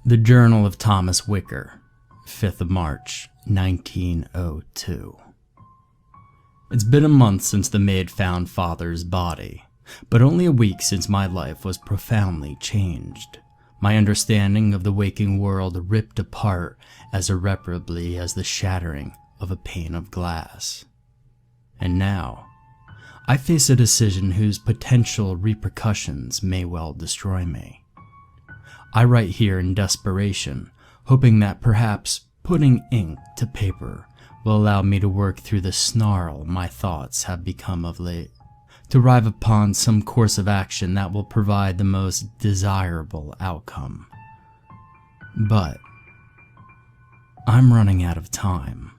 The Journal of Tomas Wicker, 5th of March, 1902. It's been a month since the maid found Father's body, but only a week since my life was profoundly changed. My understanding of the waking world ripped apart as irreparably as the shattering of a pane of glass. And now, I face a decision whose potential repercussions may well destroy me. I write here in desperation, hoping that perhaps putting ink to paper will allow me to work through the snarl my thoughts have become of late, to arrive upon some course of action that will provide the most desirable outcome. But I'm running out of time.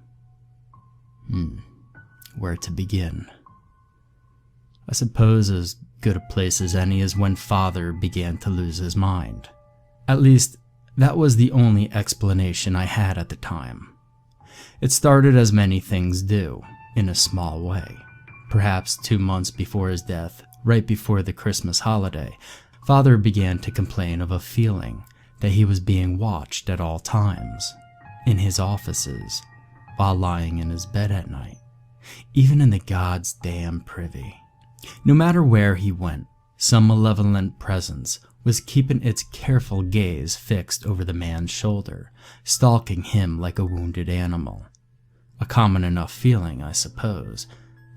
Where to begin? I suppose as good a place as any is when Father began to lose his mind. At least, that was the only explanation I had at the time. It started as many things do, in a small way. Perhaps 2 months before his death, right before the Christmas holiday, Father began to complain of a feeling that he was being watched at all times, in his offices, while lying in his bed at night, even in the God's damn privy. No matter where he went, some malevolent presence was keeping its careful gaze fixed over the man's shoulder, stalking him like a wounded animal. A common enough feeling, I suppose,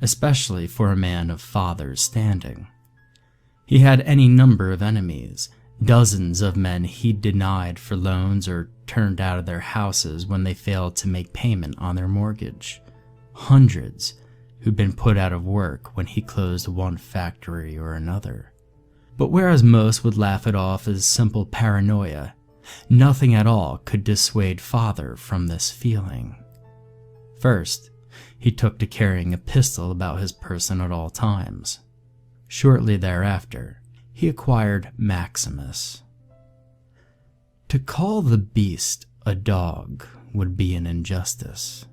especially for a man of Father's standing. He had any number of enemies, dozens of men he'd denied for loans or turned out of their houses when they failed to make payment on their mortgage. Hundreds who'd been put out of work when he closed one factory or another. But whereas most would laugh it off as simple paranoia, nothing at all could dissuade Father from this feeling. First, he took to carrying a pistol about his person at all times. Shortly thereafter, he acquired Maximus. To call the beast a dog would be an injustice.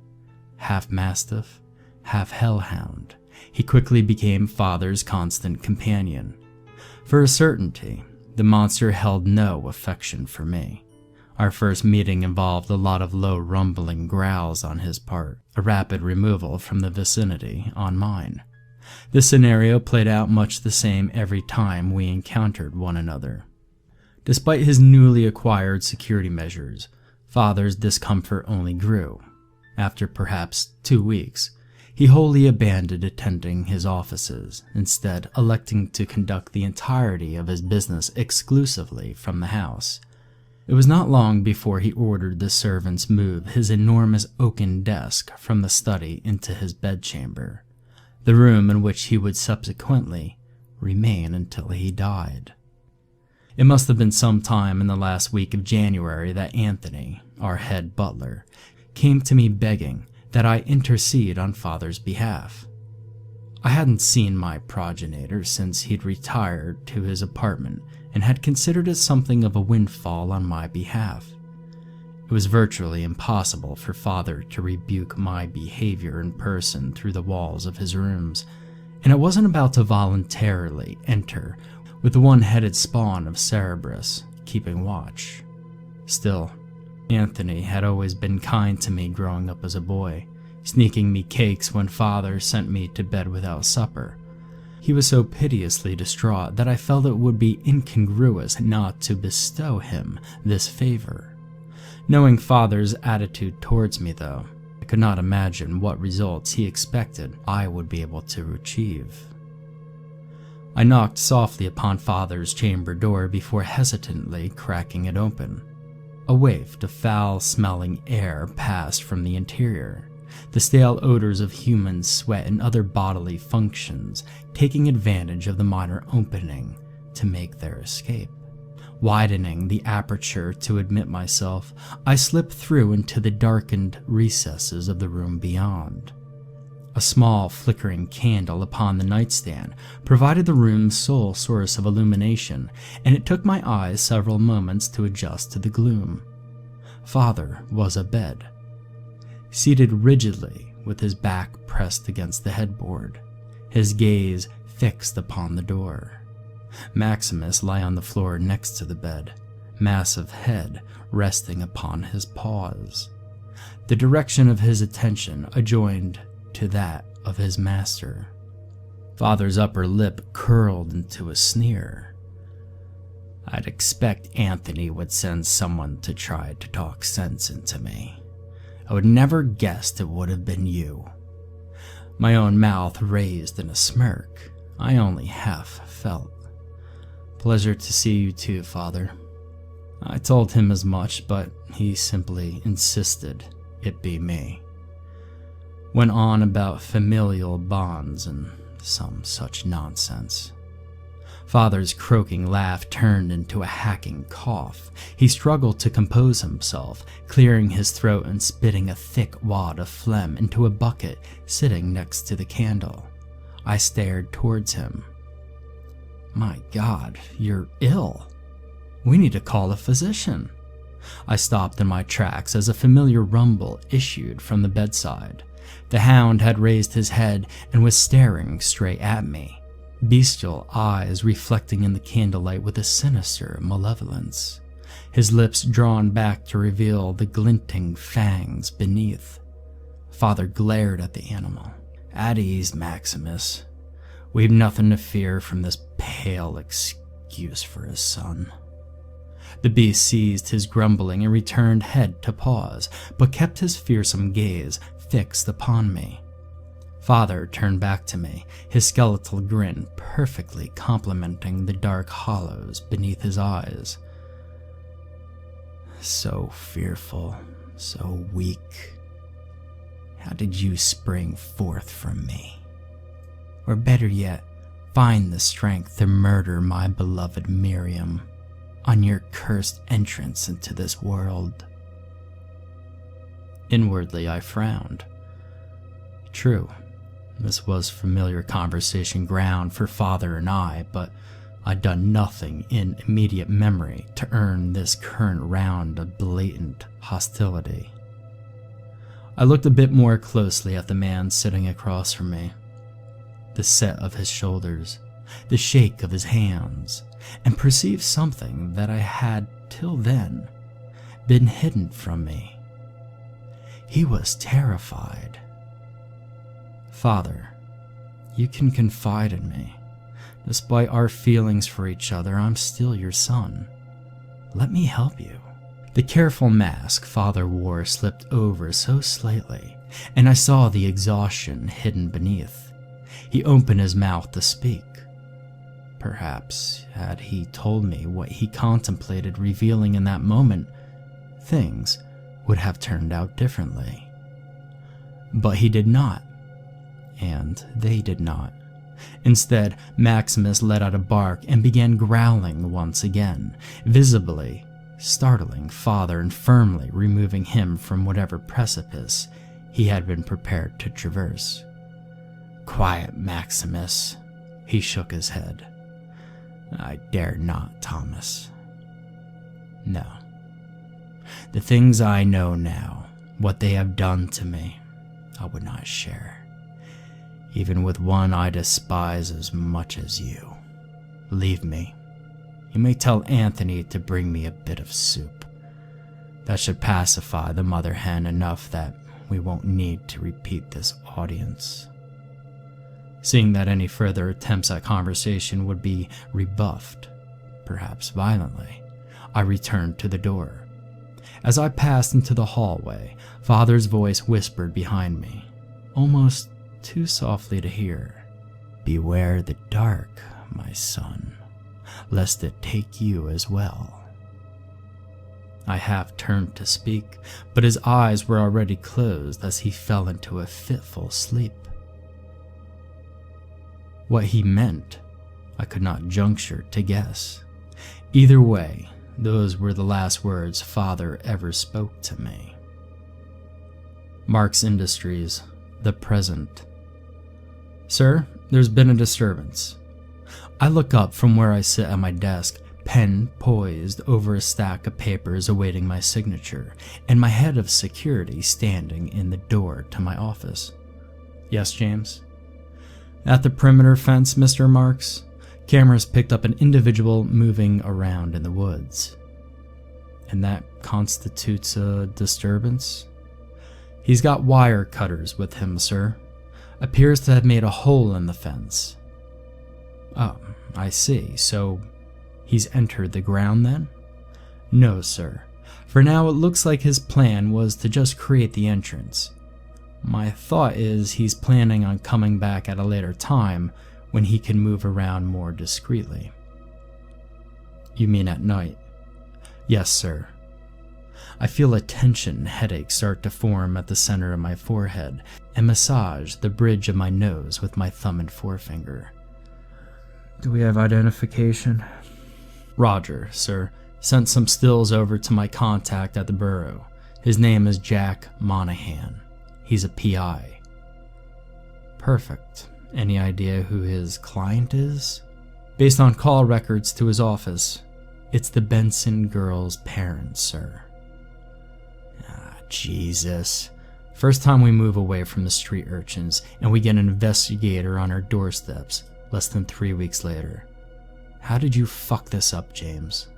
Half mastiff, half hellhound, he quickly became Father's constant companion. For a certainty, the monster held no affection for me. Our first meeting involved a lot of low rumbling growls on his part, a rapid removal from the vicinity on mine. This scenario played out much the same every time we encountered one another. Despite his newly acquired security measures, Father's discomfort only grew. After perhaps 2 weeks, he wholly abandoned attending his offices, instead electing to conduct the entirety of his business exclusively from the house. It was not long before he ordered the servants move his enormous oaken desk from the study into his bedchamber, the room in which he would subsequently remain until he died. It must have been some time in the last week of January that Anthony, our head butler, came to me begging that I intercede on Father's behalf. I hadn't seen my progenitor since he'd retired to his apartment and had considered it something of a windfall on my behalf. It was virtually impossible for Father to rebuke my behavior in person through the walls of his rooms, and I wasn't about to voluntarily enter with the one-headed spawn of Cerberus keeping watch. Still, Anthony had always been kind to me growing up as a boy, sneaking me cakes when Father sent me to bed without supper. He was so piteously distraught that I felt it would be incongruous not to bestow him this favor. Knowing Father's attitude towards me, though, I could not imagine what results he expected I would be able to achieve. I knocked softly upon Father's chamber door before hesitantly cracking it open. A waft of foul-smelling air passed from the interior, the stale odors of human sweat and other bodily functions taking advantage of the minor opening to make their escape. Widening the aperture to admit myself, I slipped through into the darkened recesses of the room beyond. A small flickering candle upon the nightstand provided the room's sole source of illumination, and it took my eyes several moments to adjust to the gloom. Father was abed, seated rigidly with his back pressed against the headboard, his gaze fixed upon the door. Maximus lay on the floor next to the bed, massive head resting upon his paws. The direction of his attention adjoined to that of his master. Father's upper lip curled into a sneer. I'd expect Anthony would send someone to try to talk sense into me. I would never guessed it would have been you. My own mouth raised in a smirk. I only half felt. Pleasure to see you too, Father. I told him as much, but he simply insisted it be me. Went on about familial bonds and some such nonsense. Father's croaking laugh turned into a hacking cough. He struggled to compose himself, clearing his throat and spitting a thick wad of phlegm into a bucket sitting next to the candle. I stared towards him. My God, you're ill. We need to call a physician. I stopped in my tracks as a familiar rumble issued from the bedside. The hound had raised his head and was staring straight at me, bestial eyes reflecting in the candlelight with a sinister malevolence, his lips drawn back to reveal the glinting fangs beneath. Father glared at the animal. At ease, Maximus. We've nothing to fear from this pale excuse for his son. The beast ceased his grumbling and returned head to paws, but kept his fearsome gaze fixed upon me. Father turned back to me, his skeletal grin perfectly complementing the dark hollows beneath his eyes. So fearful, so weak. How did you spring forth from me? Or better yet, find the strength to murder my beloved Miriam on your cursed entrance into this world? Inwardly, I frowned. True, this was familiar conversation ground for Father and I, but I'd done nothing in immediate memory to earn this current round of blatant hostility. I looked a bit more closely at the man sitting across from me. The set of his shoulders, the shake of his hands, and perceived something that I had till then been hidden from me. He was terrified. Father, you can confide in me. Despite our feelings for each other, I'm still your son. Let me help you. The careful mask Father wore slipped over so slightly, and I saw the exhaustion hidden beneath. He opened his mouth to speak. Perhaps, had he told me what he contemplated revealing in that moment, things would have turned out differently. But he did not, and they did not. Instead, Maximus let out a bark and began growling once again, visibly startling Father and firmly removing him from whatever precipice he had been prepared to traverse. Quiet, Maximus. He shook his head. I dare not, Thomas. No. The things I know now, what they have done to me, I would not share. Even with one I despise as much as you. Leave me. You may tell Anthony to bring me a bit of soup. That should pacify the mother hen enough that we won't need to repeat this audience. Seeing that any further attempts at conversation would be rebuffed, perhaps violently, I returned to the door. As I passed into the hallway, Father's voice whispered behind me, almost too softly to hear. Beware the dark, my son, lest it take you as well. I half turned to speak, but his eyes were already closed as he fell into a fitful sleep. What he meant, I could not juncture to guess. Either way, those were the last words Father ever spoke to me. Marks Industries, the present. Sir, there's been a disturbance. I look up from where I sit at my desk, pen poised over a stack of papers awaiting my signature, and my head of security standing in the door to my office. Yes, James? At the perimeter fence, Mr. Marks, cameras picked up an individual moving around in the woods. And that constitutes a disturbance? He's got wire cutters with him, sir. Appears to have made a hole in the fence. Oh, I see. So, he's entered the ground then? No, sir. For now, it looks like his plan was to just create the entrance. My thought is he's planning on coming back at a later time when he can move around more discreetly. You mean at night? Yes, sir. I feel a tension and headache start to form at the center of my forehead and massage the bridge of my nose with my thumb and forefinger. Do we have identification? Roger, sir. Sent some stills over to my contact at the Bureau. His name is Jack Monahan. He's a PI. Perfect. Any idea who his client is? Based on call records to his office, it's the Benson girl's parents, sir. Ah, Jesus. First time we move away from the street urchins and we get an investigator on our doorsteps less than 3 weeks later. How did you fuck this up, James?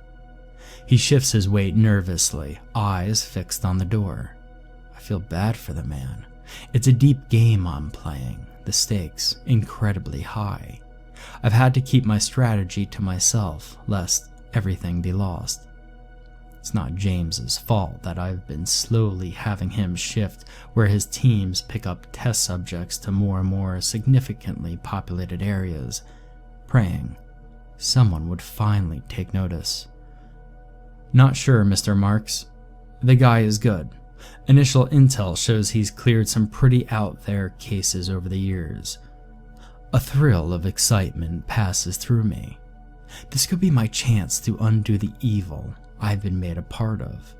He shifts his weight nervously, eyes fixed on the door. I feel bad for the man. It's a deep game I'm playing, the stakes incredibly high. I've had to keep my strategy to myself, lest everything be lost. It's not James's fault that I've been slowly having him shift where his teams pick up test subjects to more and more significantly populated areas, praying someone would finally take notice. Not sure, Mr. Marks. The guy is good. Initial intel shows he's cleared some pretty out-there cases over the years. A thrill of excitement passes through me. This could be my chance to undo the evil I've been made a part of.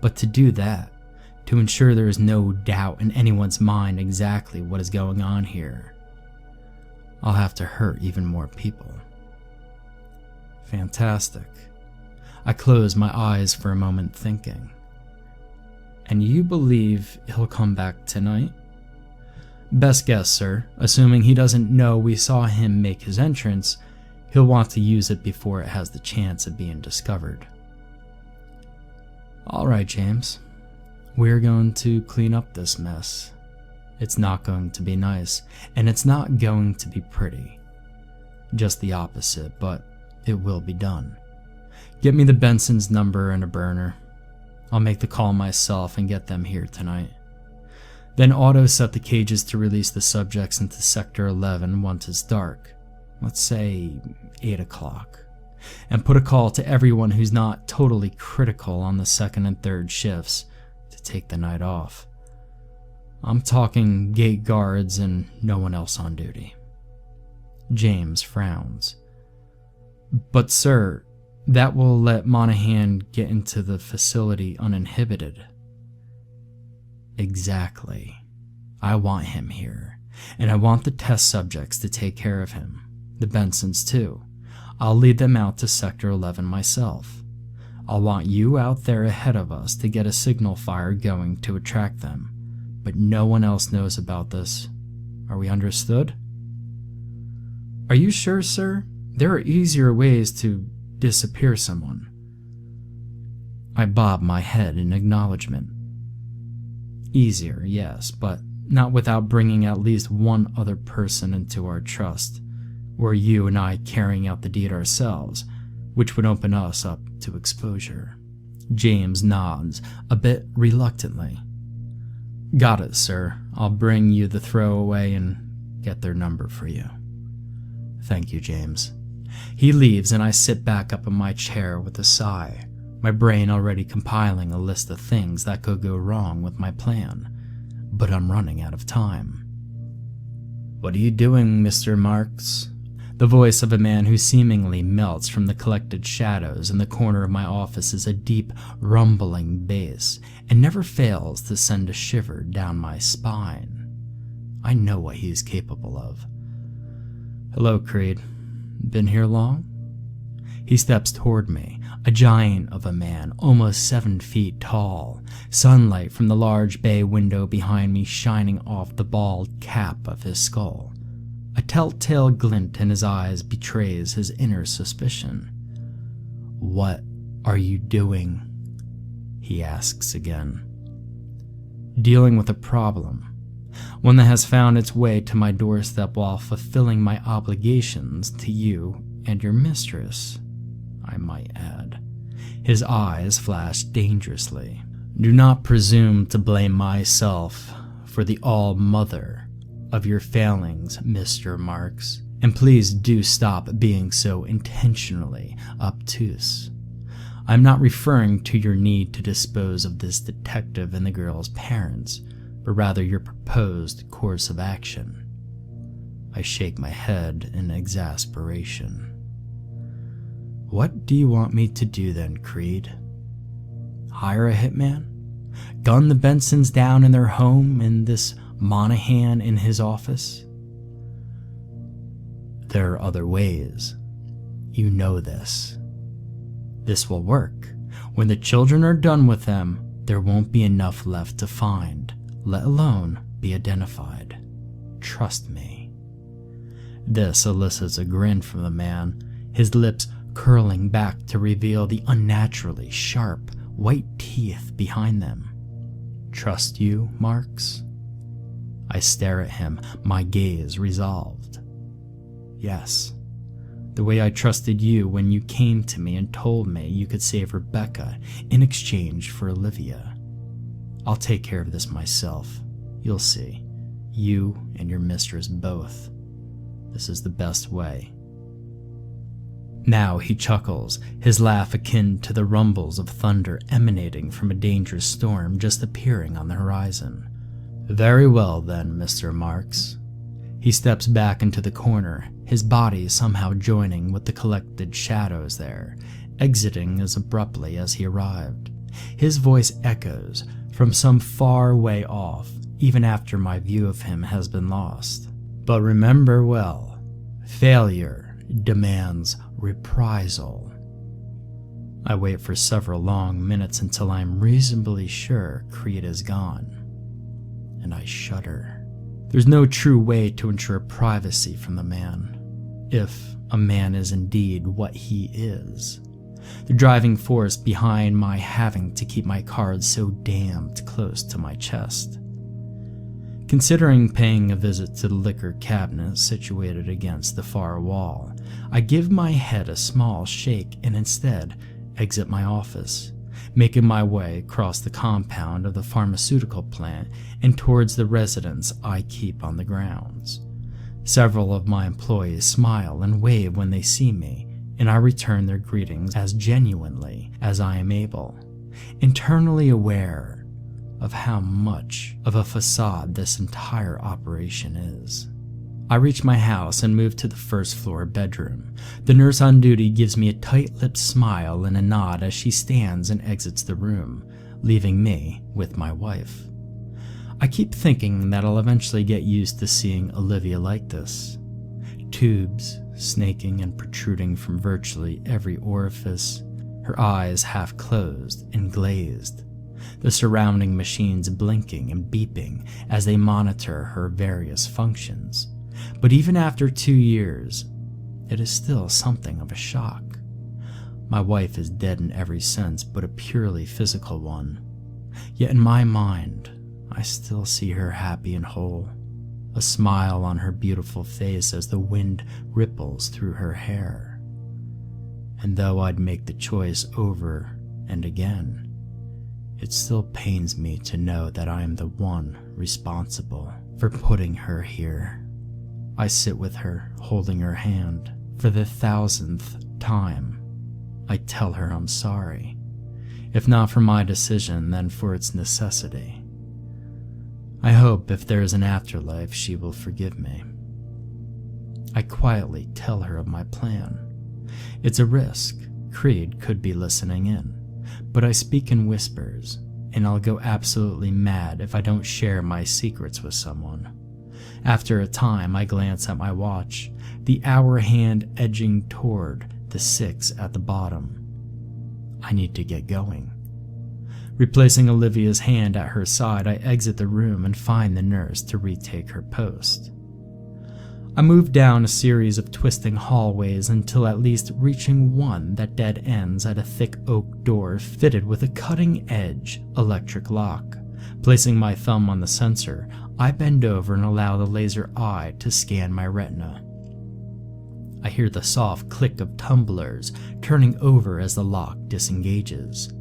But to do that, to ensure there is no doubt in anyone's mind exactly what is going on here, I'll have to hurt even more people. Fantastic. I close my eyes for a moment thinking. And you believe he'll come back tonight? Best guess, sir. Assuming he doesn't know we saw him make his entrance, he'll want to use it before it has the chance of being discovered. Alright, James. We're going to clean up this mess. It's not going to be nice, and it's not going to be pretty. Just the opposite, but it will be done. Get me the Benson's number and a burner. I'll make the call myself and get them here tonight. Then auto set the cages to release the subjects into Sector 11 once it's dark. Let's say 8 o'clock. And put a call to everyone who's not totally critical on the second and third shifts to take the night off. I'm talking gate guards and no one else on duty. James frowns. But sir, that will let Monahan get into the facility uninhibited. Exactly. I want him here, and I want the test subjects to take care of him. The Bensons too. I'll lead them out to Sector 11 myself. I'll want you out there ahead of us to get a signal fire going to attract them, but no one else knows about this. Are we understood? Are you sure, sir? There are easier ways to disappear someone. I bob my head in acknowledgement. Easier, yes, but not without bringing at least one other person into our trust, or you and I carrying out the deed ourselves, which would open us up to exposure. James nods, a bit reluctantly. Got it, sir. I'll bring you the throwaway and get their number for you. Thank you, James. He leaves and I sit back up in my chair with a sigh, my brain already compiling a list of things that could go wrong with my plan, but I'm running out of time. What are you doing, Mr. Marks? The voice of a man who seemingly melts from the collected shadows in the corner of my office is a deep, rumbling bass and never fails to send a shiver down my spine. I know what he is capable of. Hello, Creed. Been here long? He steps toward me, a giant of a man, almost 7 feet tall, sunlight from the large bay window behind me shining off the bald cap of his skull. A telltale glint in his eyes betrays his inner suspicion. What are you doing? he asks again. Dealing with a problem, one that has found its way to my doorstep while fulfilling my obligations to you and your mistress, I might add. His eyes flash dangerously. Do not presume to blame myself for the all-mother of your failings, Mr. Marks, and please do stop being so intentionally obtuse. I'm not referring to your need to dispose of this detective and the girl's parents, but rather your proposed course of action. I shake my head in exasperation. What do you want me to do then, Creed? Hire a hitman? Gun the Bensons down in their home and this Monahan in his office? There are other ways. You know this. This will work. When the children are done with them, there won't be enough left to find, let alone be identified. Trust me. This elicits a grin from the man, his lips curling back to reveal the unnaturally sharp, white teeth behind them. Trust you, Marks? I stare at him, my gaze resolved. Yes. The way I trusted you when you came to me and told me you could save Rebecca in exchange for Olivia. I'll take care of this myself. You'll see. You and your mistress both. This is the best way. Now he chuckles, his laugh akin to the rumbles of thunder emanating from a dangerous storm just appearing on the horizon. Very well then, Mr. Marks. He steps back into the corner, his body somehow joining with the collected shadows there, exiting as abruptly as he arrived. His voice echoes from some far way off, even after my view of him has been lost. But remember well, failure demands reprisal. I wait for several long minutes until I am reasonably sure Creed is gone, and I shudder. There's no true way to ensure privacy from the man, if a man is indeed what he is. The driving force behind my having to keep my cards so damned close to my chest. Considering paying a visit to the liquor cabinet situated against the far wall, I give my head a small shake and instead exit my office, making my way across the compound of the pharmaceutical plant and towards the residence I keep on the grounds. Several of my employees smile and wave when they see me, and I return their greetings as genuinely as I am able, internally aware of how much of a facade this entire operation is. I reach my house and move to the first floor bedroom. The nurse on duty gives me a tight-lipped smile and a nod as she stands and exits the room, leaving me with my wife. I keep thinking that I'll eventually get used to seeing Olivia like this. Tubes snaking and protruding from virtually every orifice, her eyes half closed and glazed, the surrounding machines blinking and beeping as they monitor her various functions. But even after 2 years, it is still something of a shock. My wife is dead in every sense but a purely physical one. Yet in my mind, I still see her happy and whole, a smile on her beautiful face as the wind ripples through her hair. And though I'd make the choice over and again, it still pains me to know that I am the one responsible for putting her here. I sit with her, holding her hand. For the 1000th time, I tell her I'm sorry, if not for my decision, then for its necessity. I hope if there is an afterlife, she will forgive me. I quietly tell her of my plan. It's a risk. Creed could be listening in, but I speak in whispers, and I'll go absolutely mad if I don't share my secrets with someone. After a time, I glance at my watch, the hour hand edging toward the 6 at the bottom. I need to get going. Replacing Olivia's hand at her side, I exit the room and find the nurse to retake her post. I moved down a series of twisting hallways until at least reaching one that dead ends at a thick oak door fitted with a cutting-edge electric lock. Placing my thumb on the sensor, I bend over and allow the laser eye to scan my retina. I hear the soft click of tumblers turning over as the lock disengages.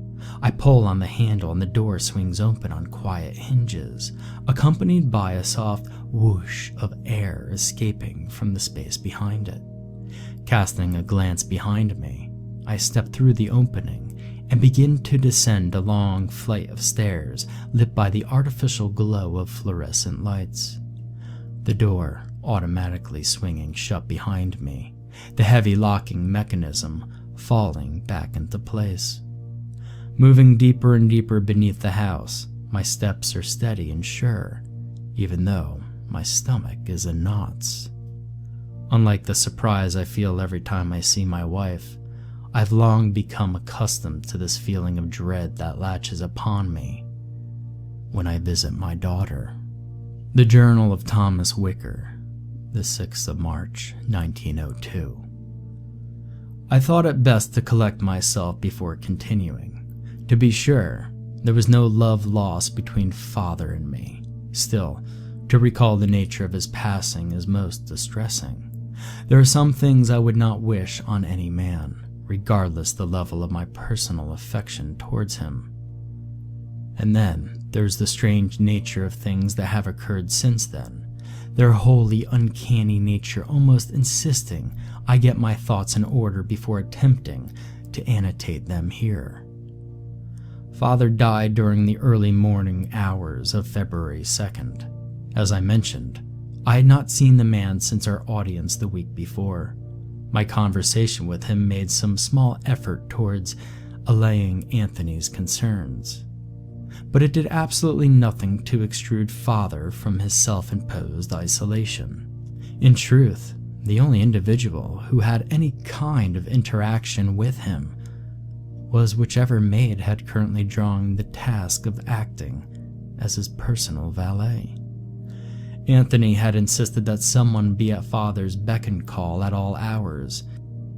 I pull on the handle and the door swings open on quiet hinges, accompanied by a soft whoosh of air escaping from the space behind it. Casting a glance behind me, I step through the opening and begin to descend a long flight of stairs lit by the artificial glow of fluorescent lights. The door automatically swinging shut behind me, the heavy locking mechanism falling back into place. Moving deeper and deeper beneath the house, my steps are steady and sure, even though my stomach is in knots. Unlike the surprise I feel every time I see my wife, I've long become accustomed to this feeling of dread that latches upon me when I visit my daughter. The Journal of Tomas Wicker, the 6th of March, 1902. I thought it best to collect myself before continuing. To be sure, there was no love lost between father and me. Still, to recall the nature of his passing is most distressing. There are some things I would not wish on any man, regardless the level of my personal affection towards him. And then there's the strange nature of things that have occurred since then, their wholly uncanny nature almost insisting I get my thoughts in order before attempting to annotate them here. Father died during the early morning hours of February 2nd. As I mentioned, I had not seen the man since our audience the week before. My conversation with him made some small effort towards allaying Anthony's concerns, but it did absolutely nothing to extrude Father from his self-imposed isolation. In truth, the only individual who had any kind of interaction with him was whichever maid had currently drawn the task of acting as his personal valet. Anthony had insisted that someone be at Father's beck and call at all hours,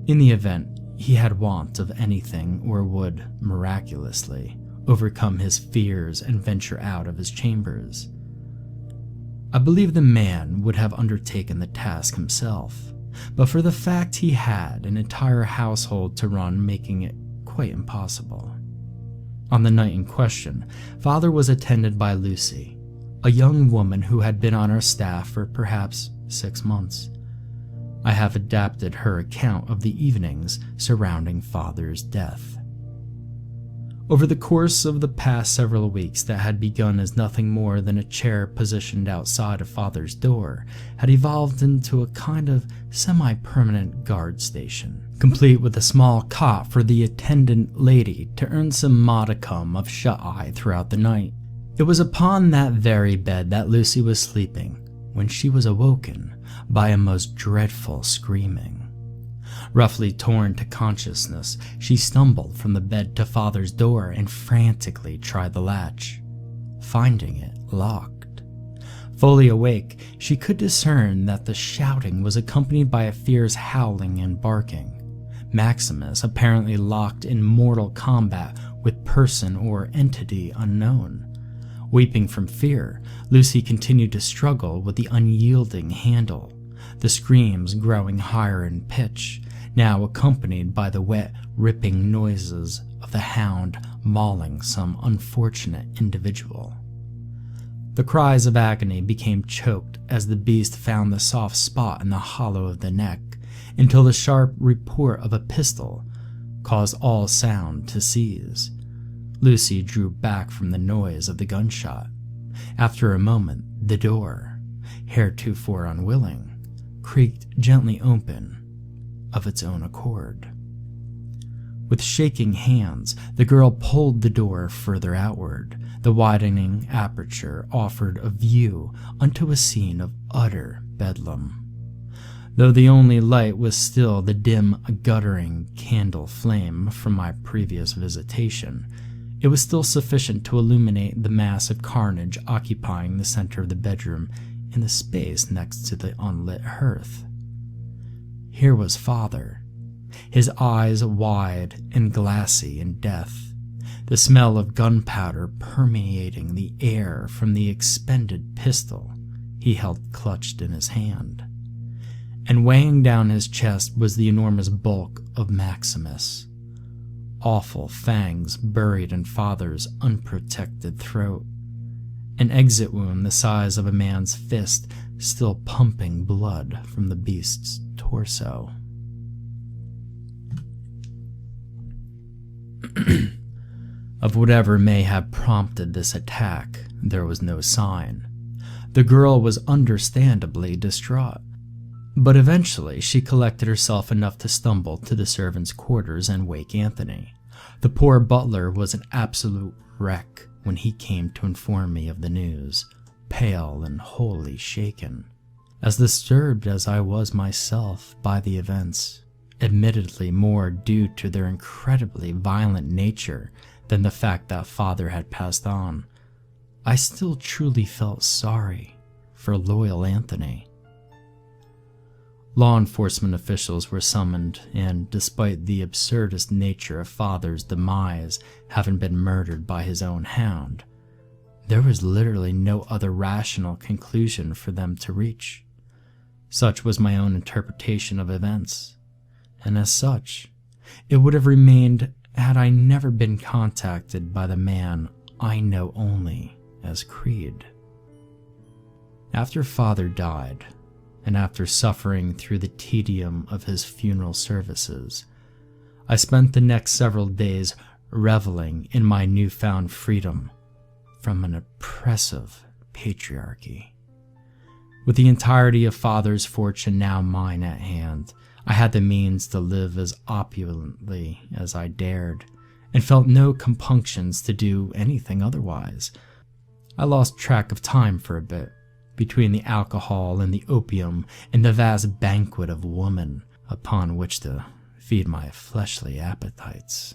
in the event he had want of anything or would, miraculously, overcome his fears and venture out of his chambers. I believe the man would have undertaken the task himself, but for the fact he had an entire household to run, making it quite impossible. On the night in question, Father was attended by Lucy, a young woman who had been on our staff for perhaps 6 months. I have adapted her account of the evenings surrounding Father's death. Over the course of the past several weeks that had begun as nothing more than a chair positioned outside of Father's door had evolved into a kind of semi-permanent guard station, complete with a small cot for the attendant lady to earn some modicum of shut-eye throughout the night. It was upon that very bed that Lucy was sleeping when she was awoken by a most dreadful screaming. Roughly torn to consciousness, she stumbled from the bed to Father's door and frantically tried the latch, finding it locked. Fully awake, she could discern that the shouting was accompanied by a fierce howling and barking. Maximus apparently locked in mortal combat with person or entity unknown. Weeping from fear, Lucy continued to struggle with the unyielding handle, the screams growing higher in pitch, now accompanied by the wet, ripping noises of the hound mauling some unfortunate individual. The cries of agony became choked as the beast found the soft spot in the hollow of the neck, until the sharp report of a pistol caused all sound to cease. Lucy drew back from the noise of the gunshot. After a moment, the door, heretofore unwilling, creaked gently open of its own accord. With shaking hands, the girl pulled the door further outward. The widening aperture offered a view unto a scene of utter bedlam. Though the only light was still the dim, guttering candle flame from my previous visitation, it was still sufficient to illuminate the mass of carnage occupying the center of the bedroom in the space next to the unlit hearth. Here was Father, his eyes wide and glassy in death, the smell of gunpowder permeating the air from the expended pistol he held clutched in his hand. And weighing down his chest was the enormous bulk of Maximus, awful fangs buried in Father's unprotected throat, an exit wound the size of a man's fist still pumping blood from the beast's torso. Of whatever may have prompted this attack, there was no sign. The girl was understandably distraught, but eventually she collected herself enough to stumble to the servants' quarters and wake Anthony. The poor butler was an absolute wreck when he came to inform me of the news, pale and wholly shaken. As disturbed as I was myself by the events, admittedly more due to their incredibly violent nature than the fact that Father had passed on, I still truly felt sorry for loyal Anthony. Law enforcement officials were summoned, and despite the absurdist nature of Father's demise having been murdered by his own hound, there was literally no other rational conclusion for them to reach. Such was my own interpretation of events, and as such, it would have remained had I never been contacted by the man I know only as Creed. After Father died, and after suffering through the tedium of his funeral services, I spent the next several days reveling in my newfound freedom from an oppressive patriarchy. With the entirety of Father's fortune now mine at hand, I had the means to live as opulently as I dared, and felt no compunctions to do anything otherwise. I lost track of time for a bit, between the alcohol and the opium and the vast banquet of woman upon which to feed my fleshly appetites.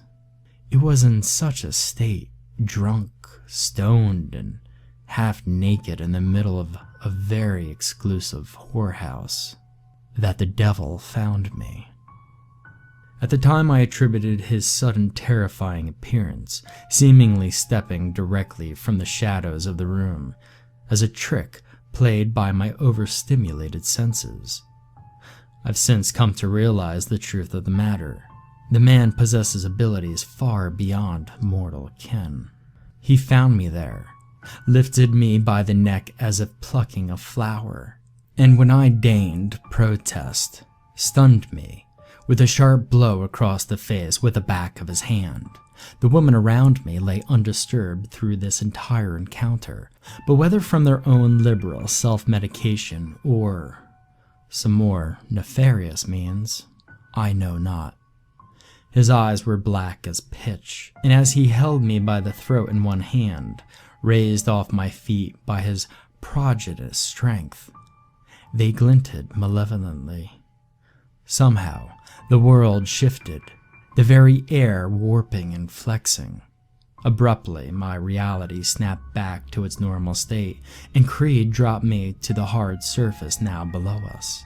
It was in such a state, drunk, stoned, and half naked in the middle of a very exclusive whorehouse, that the devil found me. At the time, I attributed his sudden terrifying appearance, seemingly stepping directly from the shadows of the room, as a trick played by my overstimulated senses. I've since come to realize the truth of the matter. The man possesses abilities far beyond mortal ken. He found me there, lifted me by the neck as if plucking a flower, and when I deigned protest, stunned me with a sharp blow across the face with the back of his hand. The women around me lay undisturbed through this entire encounter, but whether from their own liberal self-medication or some more nefarious means, I know not. His eyes were black as pitch, and as he held me by the throat in one hand, raised off my feet by his prodigious strength, they glinted malevolently. Somehow, the world shifted, the very air warping and flexing. Abruptly, my reality snapped back to its normal state, and Creed dropped me to the hard surface now below us.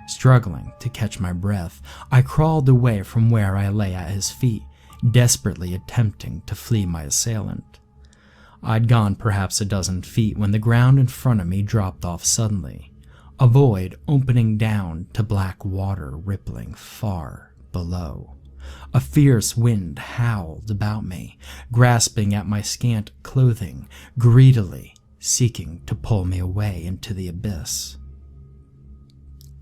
Struggling to catch my breath, I crawled away from where I lay at his feet, desperately attempting to flee my assailant. I'd gone perhaps a dozen feet when the ground in front of me dropped off suddenly, a void opening down to black water rippling far below. A fierce wind howled about me, grasping at my scant clothing, greedily seeking to pull me away into the abyss.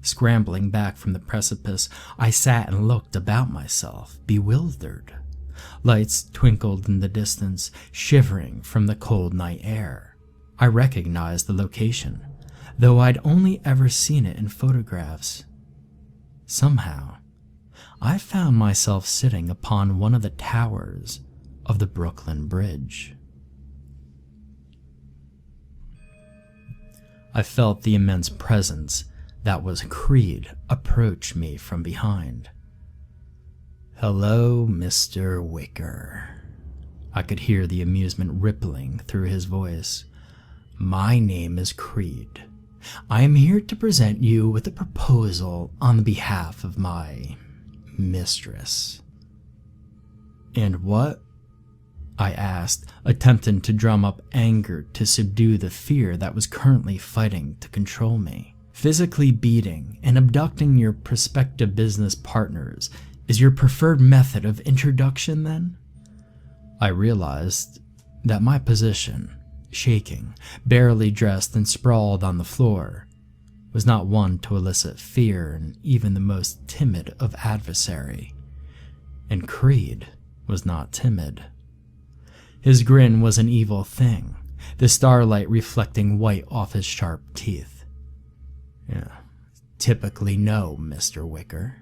Scrambling back from the precipice, I sat and looked about myself, bewildered. Lights twinkled in the distance, shivering from the cold night air. I recognized the location, though I'd only ever seen it in photographs. Somehow, I found myself sitting upon one of the towers of the Brooklyn Bridge. I felt the immense presence that was Creed approach me from behind. "Hello, Mr. Wicker." I could hear the amusement rippling through his voice. "My name is Creed, I am here to present you with a proposal on behalf of my mistress." "And what?" I asked, attempting to drum up anger to subdue the fear that was currently fighting to control me. "Physically beating and abducting your prospective business partners is your preferred method of introduction, then?" I realized that my position, shaking, barely dressed and sprawled on the floor, was not one to elicit fear in even the most timid of adversary. And Creed was not timid. His grin was an evil thing, the starlight reflecting white off his sharp teeth. "Yeah, typically no, Mr. Wicker.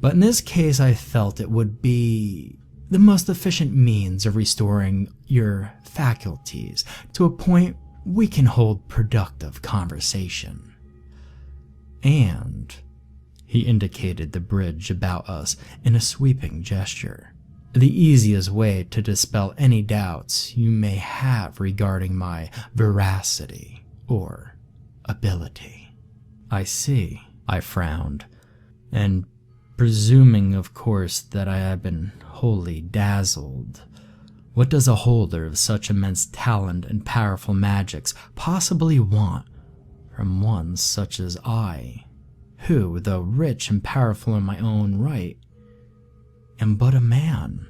But in this case I felt it would be the most efficient means of restoring your faculties to a point we can hold productive conversation. And," he indicated the bridge about us in a sweeping gesture, "the easiest way to dispel any doubts you may have regarding my veracity or ability." "I see," I frowned, and presuming, of course, that I had been wholly dazzled, what does a holder of such immense talent and powerful magics possibly want from one such as I, who, though rich and powerful in my own right, am but a man?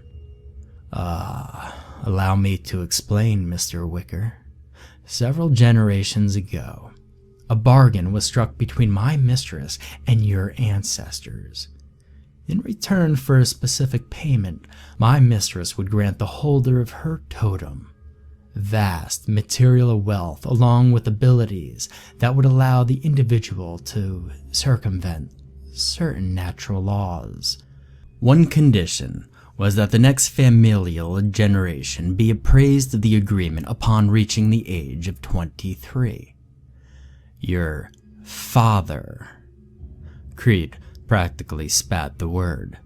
Allow me to explain, Mr. Wicker. Several generations ago, a bargain was struck between my mistress and your ancestors. In return for a specific payment, my mistress would grant the holder of her totem vast material wealth along with abilities that would allow the individual to circumvent certain natural laws. One condition was that the next familial generation be appraised of the agreement upon reaching the age of 23. Your father," Creed practically spat the word,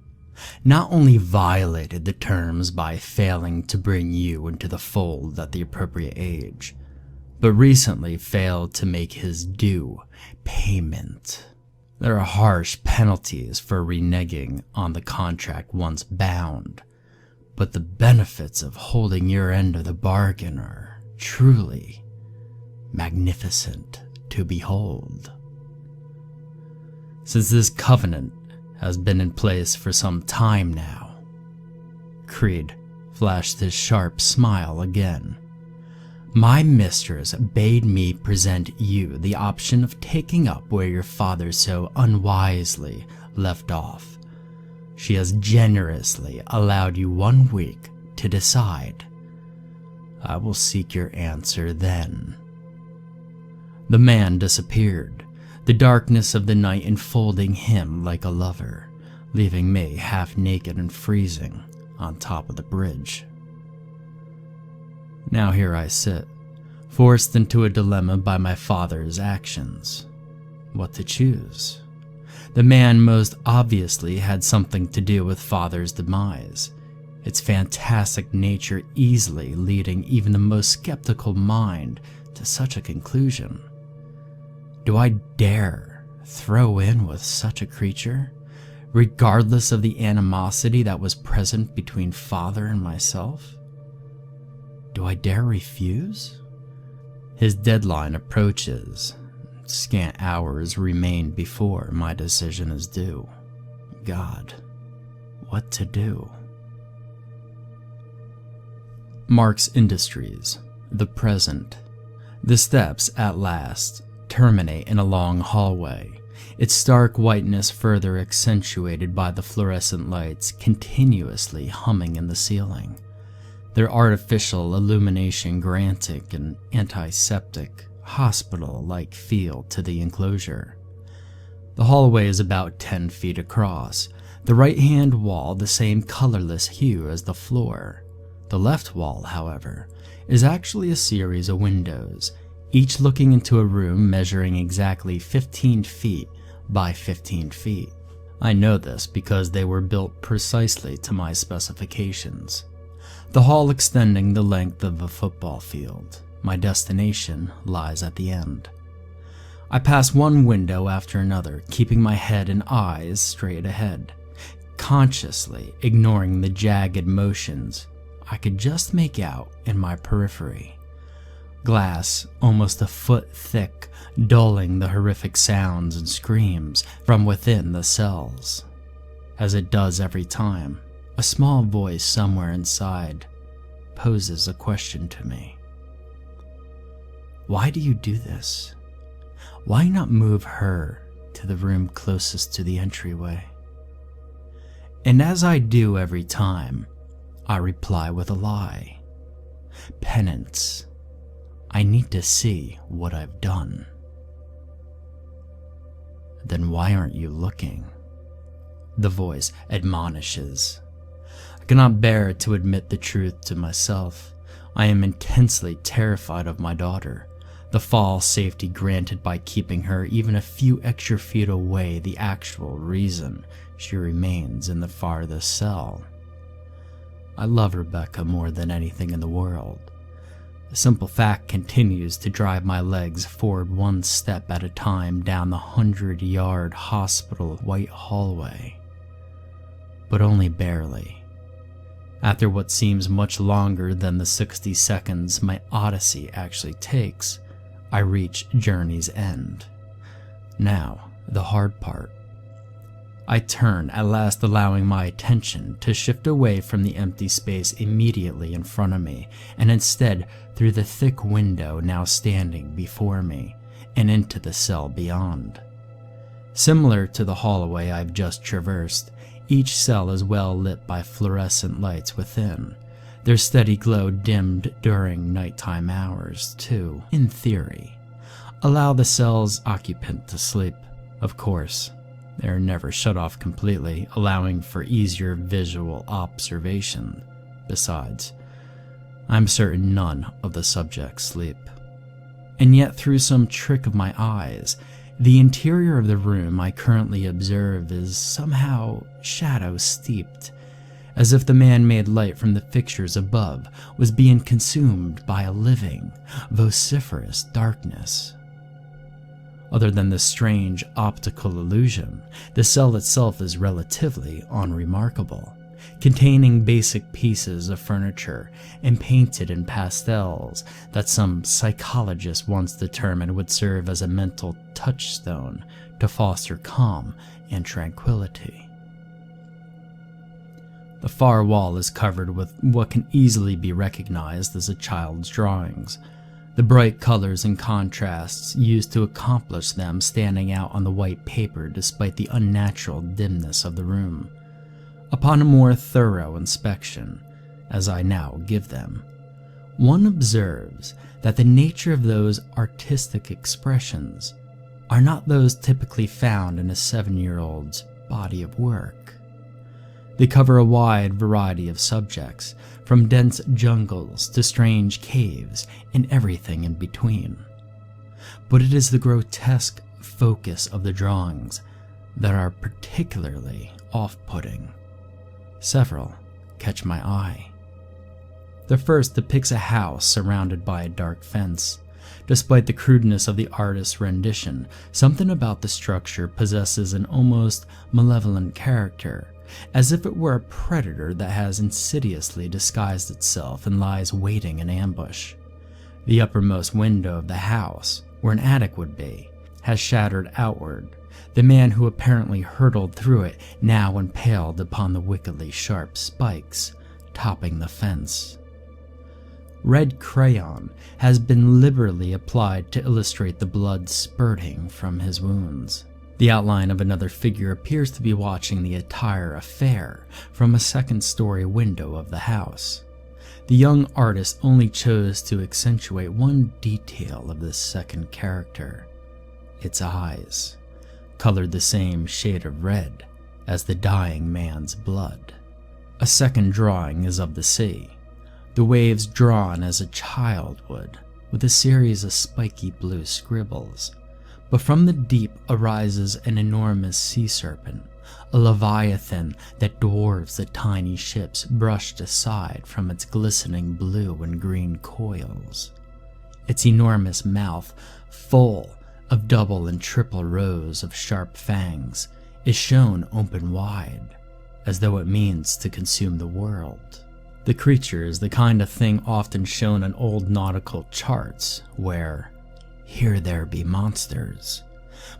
"not only violated the terms by failing to bring you into the fold at the appropriate age, but recently failed to make his due payment. There are harsh penalties for reneging on the contract once bound, but the benefits of holding your end of the bargain are truly magnificent to behold. Since this covenant has been in place for some time now," Creed flashed his sharp smile again, "my mistress bade me present you the option of taking up where your father so unwisely left off. She has generously allowed you 1 week to decide. I will seek your answer then." The man disappeared, the darkness of the night enfolding him like a lover, leaving me half naked and freezing on top of the bridge. Now here I sit, forced into a dilemma by my father's actions. What to choose? The man most obviously had something to do with father's demise, its fantastic nature easily leading even the most skeptical mind to such a conclusion. Do I dare throw in with such a creature, regardless of the animosity that was present between father and myself? Do I dare refuse? His deadline approaches. Scant hours remain before my decision is due. God, what to do? Mark's Industries, the present. The steps, at last, terminate in a long hallway, its stark whiteness further accentuated by the fluorescent lights continuously humming in the ceiling, their artificial illumination granting an antiseptic, hospital-like feel to the enclosure. The hallway is about 10 feet across, the right-hand wall the same colorless hue as the floor. The left wall, however, is actually a series of windows, each looking into a room measuring exactly 15 feet by 15 feet. I know this because they were built precisely to my specifications. The hall extending the length of a football field, my destination lies at the end. I pass one window after another, keeping my head and eyes straight ahead, consciously ignoring the jagged motions I could just make out in my periphery. Glass almost a foot thick, dulling the horrific sounds and screams from within the cells. As it does every time, a small voice somewhere inside poses a question to me. Why do you do this? Why not move her to the room closest to the entryway? And as I do every time, I reply with a lie. Penance. I need to see what I've done. Then why aren't you looking? The voice admonishes. I cannot bear to admit the truth to myself. I am intensely terrified of my daughter, the false safety granted by keeping her even a few extra feet away, the actual reason she remains in the farthest cell. I love Rebecca more than anything in the world. The simple fact continues to drive my legs forward one step at a time down the 100-yard hospital white hallway. But only barely. After what seems much longer than the 60 seconds my odyssey actually takes, I reach journey's end. Now, the hard part. I turn, at last allowing my attention to shift away from the empty space immediately in front of me, and instead through the thick window now standing before me, and into the cell beyond. Similar to the hallway I've just traversed, each cell is well lit by fluorescent lights within, their steady glow dimmed during nighttime hours to, in theory, allow the cell's occupant to sleep. Of course, they are never shut off completely, allowing for easier visual observation. Besides, I'm certain none of the subjects sleep. And yet, through some trick of my eyes, the interior of the room I currently observe is somehow shadow-steeped, as if the man-made light from the fixtures above was being consumed by a living, vociferous darkness. Other than this strange optical illusion, the cell itself is relatively unremarkable, containing basic pieces of furniture and painted in pastels that some psychologist once determined would serve as a mental touchstone to foster calm and tranquility. The far wall is covered with what can easily be recognized as a child's drawings, the bright colors and contrasts used to accomplish them standing out on the white paper despite the unnatural dimness of the room. Upon a more thorough inspection, as I now give them, one observes that the nature of those artistic expressions are not those typically found in a 7-year-old's body of work. They cover a wide variety of subjects, from dense jungles to strange caves and everything in between. But it is the grotesque focus of the drawings that are particularly off-putting. Several catch my eye. The first depicts a house surrounded by a dark fence. Despite the crudeness of the artist's rendition, something about the structure possesses an almost malevolent character, as if it were a predator that has insidiously disguised itself and lies waiting in ambush. The uppermost window of the house, where an attic would be, has shattered outward, the man who apparently hurtled through it now impaled upon the wickedly sharp spikes topping the fence. Red crayon has been liberally applied to illustrate the blood spurting from his wounds. The outline of another figure appears to be watching the entire affair from a second-story window of the house. The young artist only chose to accentuate one detail of this second character: its eyes, colored the same shade of red as the dying man's blood. A second drawing is of the sea, the waves drawn as a child would, with a series of spiky blue scribbles. But from the deep arises an enormous sea serpent, a leviathan that dwarfs the tiny ships brushed aside from its glistening blue and green coils. Its enormous mouth, full of double and triple rows of sharp fangs, is shown open wide, as though it means to consume the world. The creature is the kind of thing often shown on old nautical charts, where, "Here there be monsters."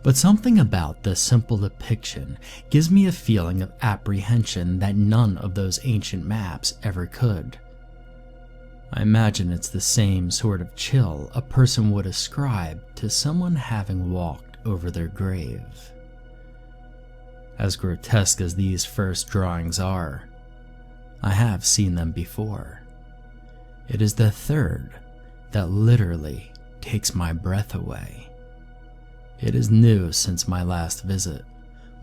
But something about this simple depiction gives me a feeling of apprehension that none of those ancient maps ever could. I imagine it's the same sort of chill a person would ascribe to someone having walked over their grave. As grotesque as these first drawings are, I have seen them before. It is the third that literally takes my breath away. It is new since my last visit.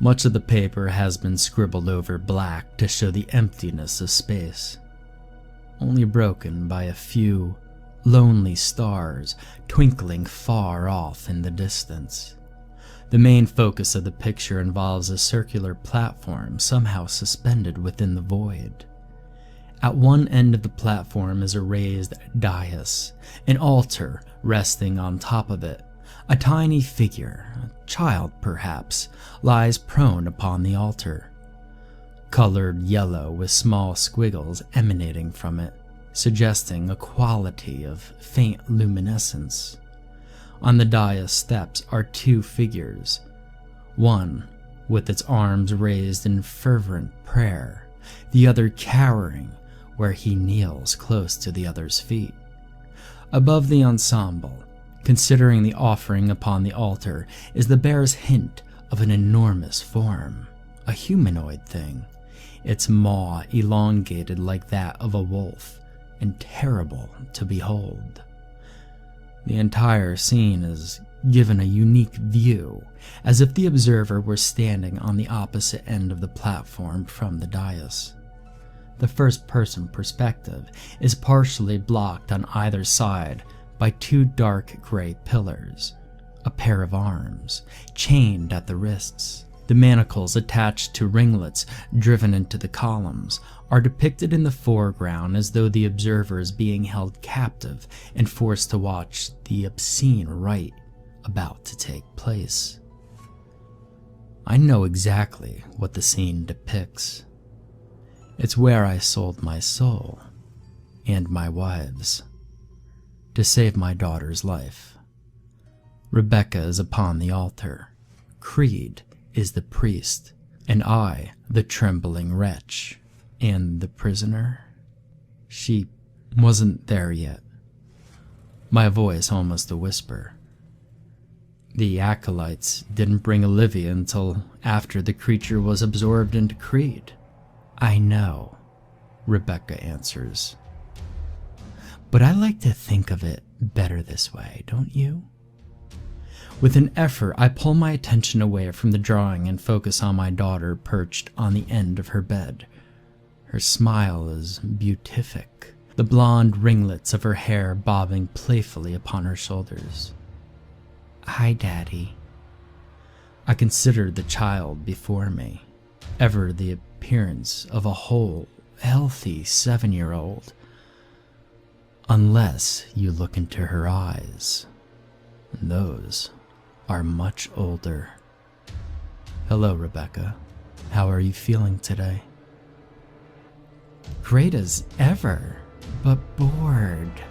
Much of the paper has been scribbled over black to show the emptiness of space, only broken by a few lonely stars twinkling far off in the distance. The main focus of the picture involves a circular platform somehow suspended within the void. At one end of the platform is a raised dais, an altar resting on top of it. A tiny figure, a child perhaps, lies prone upon the altar, colored yellow with small squiggles emanating from it, suggesting a quality of faint luminescence. On the dais steps are two figures, one with its arms raised in fervent prayer, the other cowering where he kneels close to the other's feet. Above the ensemble, considering the offering upon the altar, is the barest hint of an enormous form, a humanoid thing, its maw elongated like that of a wolf, and terrible to behold. The entire scene is given a unique view, as if the observer were standing on the opposite end of the platform from the dais. The first-person perspective is partially blocked on either side by two dark gray pillars, a pair of arms, chained at the wrists. The manacles attached to ringlets driven into the columns are depicted in the foreground as though the observer is being held captive and forced to watch the obscene rite about to take place. I know exactly what the scene depicts. It's where I sold my soul, and my wife's, to save my daughter's life. Rebecca is upon the altar. Creed is the priest, and I the trembling wretch. And the prisoner? She wasn't there yet. My voice almost a whisper. The acolytes didn't bring Olivia until after the creature was absorbed into Creed. I know, Rebecca answers. But I like to think of it better this way, don't you? With an effort, I pull my attention away from the drawing and focus on my daughter perched on the end of her bed. Her smile is beatific, the blonde ringlets of her hair bobbing playfully upon her shoulders. Hi, Daddy. I considered the child before me, ever the appearance of a whole, healthy 7-year-old. Unless you look into her eyes. Those are much older. Hello, Rebecca. How are you feeling today? Great as ever, but bored.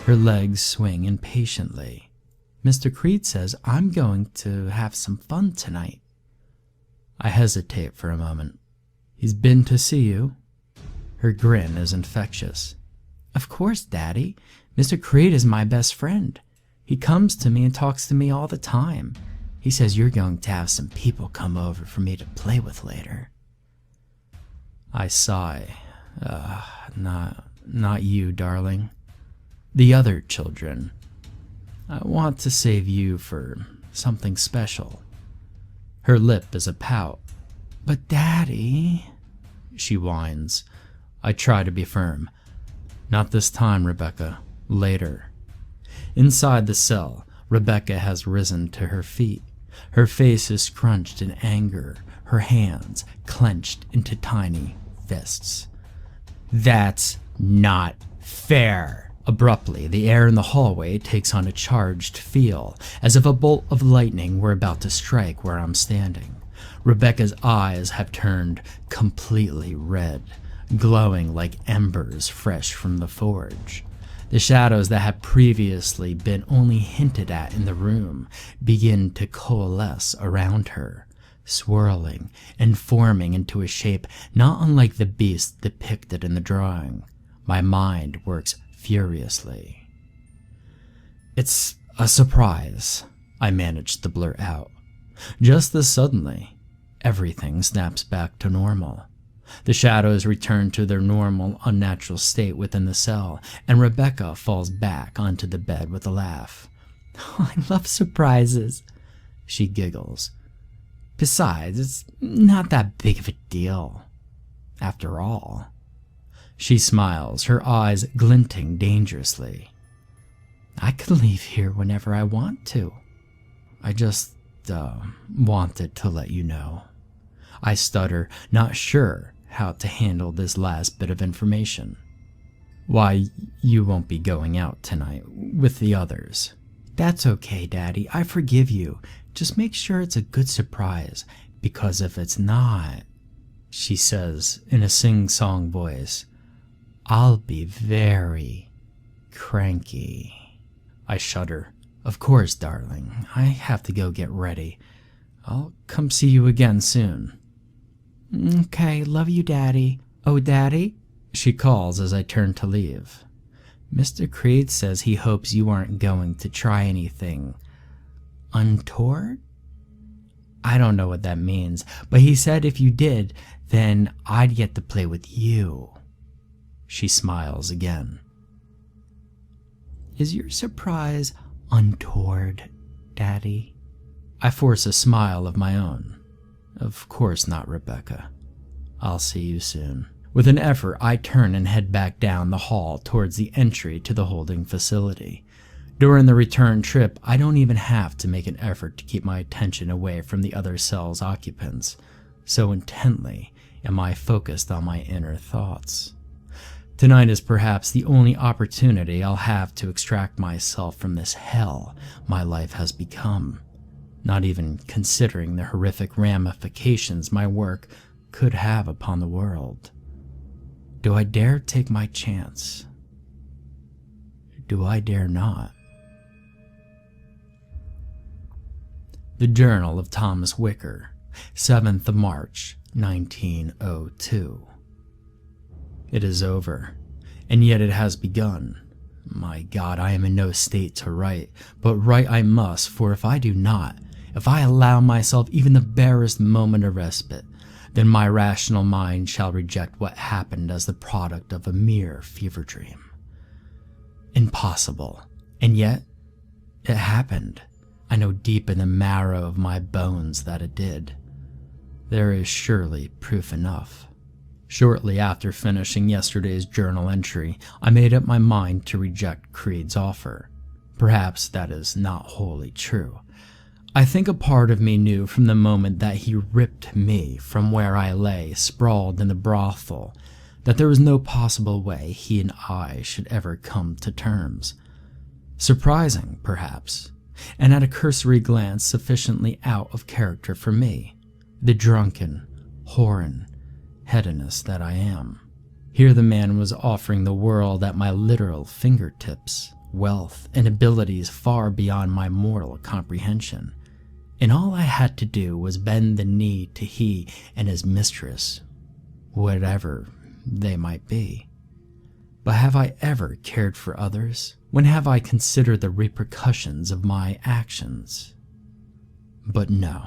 Her legs swing impatiently. Mr. Creed says I'm going to have some fun tonight. I hesitate for a moment. He's been to see you? Her grin is infectious. Of course, Daddy. Mr. Creed is my best friend. He comes to me and talks to me all the time. He says you're going to have some people come over for me to play with later. I sigh. Not you, darling. The other children. I want to save you for something special. Her lip is a pout. But Daddy, she whines. I try to be firm. Not this time, Rebecca. Later. Inside the cell, Rebecca has risen to her feet. Her face is scrunched in anger, her hands clenched into tiny fists. That's not fair, Abruptly, the air in the hallway takes on a charged feel, as if a bolt of lightning were about to strike where I'm standing. Rebecca's eyes have turned completely red, glowing like embers fresh from the forge. The shadows that had previously been only hinted at in the room begin to coalesce around her, swirling and forming into a shape not unlike the beast depicted in the drawing. My mind works furiously. "It's a surprise," I managed to blurt out. Just as suddenly, everything snaps back to normal. The shadows return to their normal, unnatural state within the cell, and Rebecca falls back onto the bed with a laugh. "I love surprises," she giggles. "Besides, it's not that big of a deal. After all." She smiles, her eyes glinting dangerously. "I could leave here whenever I want to. I just, wanted to let you know." I stutter, not sure how to handle this last bit of information. "Why, you won't be going out tonight with the others." "That's okay, Daddy. I forgive you. Just make sure it's a good surprise, because if it's not," she says in a sing-song voice, "I'll be very cranky." I shudder. "Of course, darling. I have to go get ready. I'll come see you again soon." "Okay, love you, Daddy." "Oh, Daddy?" she calls as I turn to leave. "Mr. Creed says he hopes you aren't going to try anything untoward?" I don't know what that means, but he said if you did, then I'd get to play with you. She smiles again. "Is your surprise untoward, Daddy?" I force a smile of my own. "Of course not, Rebecca. I'll see you soon." With an effort, I turn and head back down the hall towards the entry to the holding facility. During the return trip, I don't even have to make an effort to keep my attention away from the other cell's occupants. So intently am I focused on my inner thoughts. Tonight is perhaps the only opportunity I'll have to extract myself from this hell my life has become, not even considering the horrific ramifications my work could have upon the world. Do I dare take my chance? Do I dare not? The Journal of Tomas Wicker, 7th of March, 1902. It is over, and yet it has begun. My God, I am in no state to write, but write I must, for if I do not, if I allow myself even the barest moment of respite, then my rational mind shall reject what happened as the product of a mere fever dream. Impossible, and yet it happened. I know deep in the marrow of my bones that it did. There is surely proof enough. Shortly after finishing yesterday's journal entry, I made up my mind to reject Creed's offer. Perhaps that is not wholly true. I think a part of me knew from the moment that he ripped me from where I lay sprawled in the brothel that there was no possible way he and I should ever come to terms. Surprising, perhaps, and at a cursory glance sufficiently out of character for me, the drunken, whoring hedonist that I am. Here the man was offering the world at my literal fingertips, wealth and abilities far beyond my mortal comprehension, and all I had to do was bend the knee to he and his mistress, whatever they might be. But have I ever cared for others? When have I considered the repercussions of my actions? But no,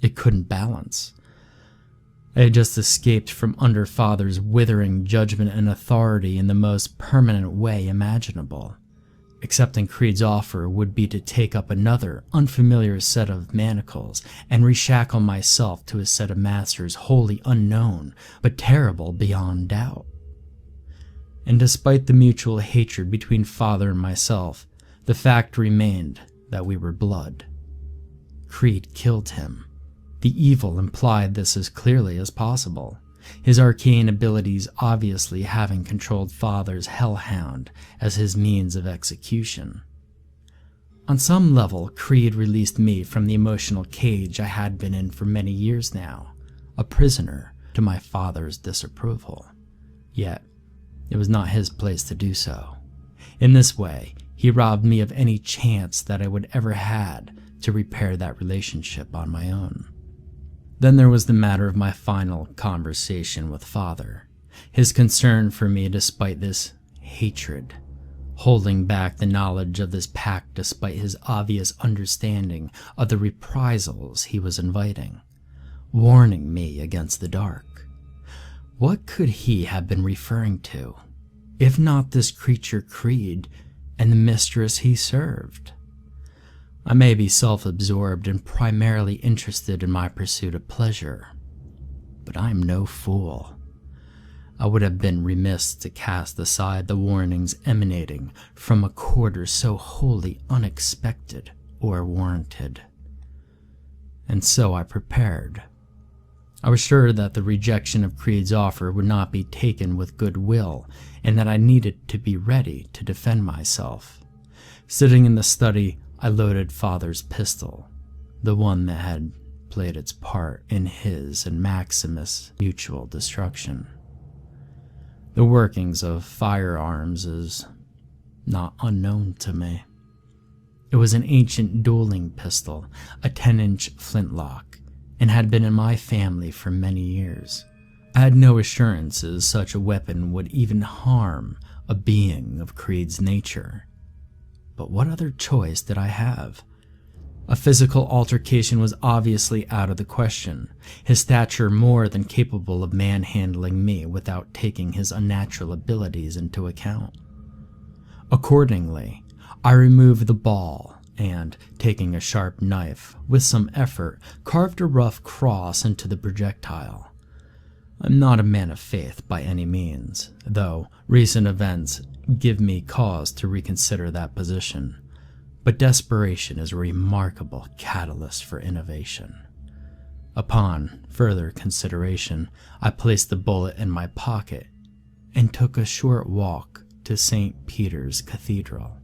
it couldn't balance. I had just escaped from under Father's withering judgment and authority in the most permanent way imaginable. Accepting Creed's offer would be to take up another unfamiliar set of manacles and reshackle myself to a set of masters wholly unknown but terrible beyond doubt. And despite the mutual hatred between Father and myself, the fact remained that we were blood. Creed killed him. The evil implied this as clearly as possible. his arcane abilities obviously having controlled Father's hellhound as his means of execution. On some level, Creed released me from the emotional cage I had been in for many years now, a prisoner to my father's disapproval. Yet, it was not his place to do so. In this way, he robbed me of any chance that I would ever had to repair that relationship on my own. Then there was the matter of my final conversation with Father, his concern for me despite this hatred, holding back the knowledge of this pact despite his obvious understanding of the reprisals he was inviting, warning me against the dark. What could he have been referring to, if not this creature Creed and the mistress he served? I may be self-absorbed and primarily interested in my pursuit of pleasure, but I am no fool. I would have been remiss to cast aside the warnings emanating from a quarter so wholly unexpected or warranted. And so I prepared. I was sure that the rejection of Creed's offer would not be taken with goodwill, and that I needed to be ready to defend myself. Sitting in the study, I loaded Father's pistol, the one that had played its part in his and Maximus' mutual destruction. The workings of firearms is not unknown to me. It was an ancient dueling pistol, a 10-inch flintlock, and had been in my family for many years. I had no assurances such a weapon would even harm a being of Creed's nature. But what other choice did I have? A physical altercation was obviously out of the question, his stature more than capable of manhandling me without taking his unnatural abilities into account. Accordingly, I removed the ball and, taking a sharp knife, with some effort, carved a rough cross into the projectile. I'm not a man of faith by any means, though recent events give me cause to reconsider that position. But desperation is a remarkable catalyst for innovation. Upon further consideration, I placed the bullet in my pocket and took a short walk to St. Peter's Cathedral.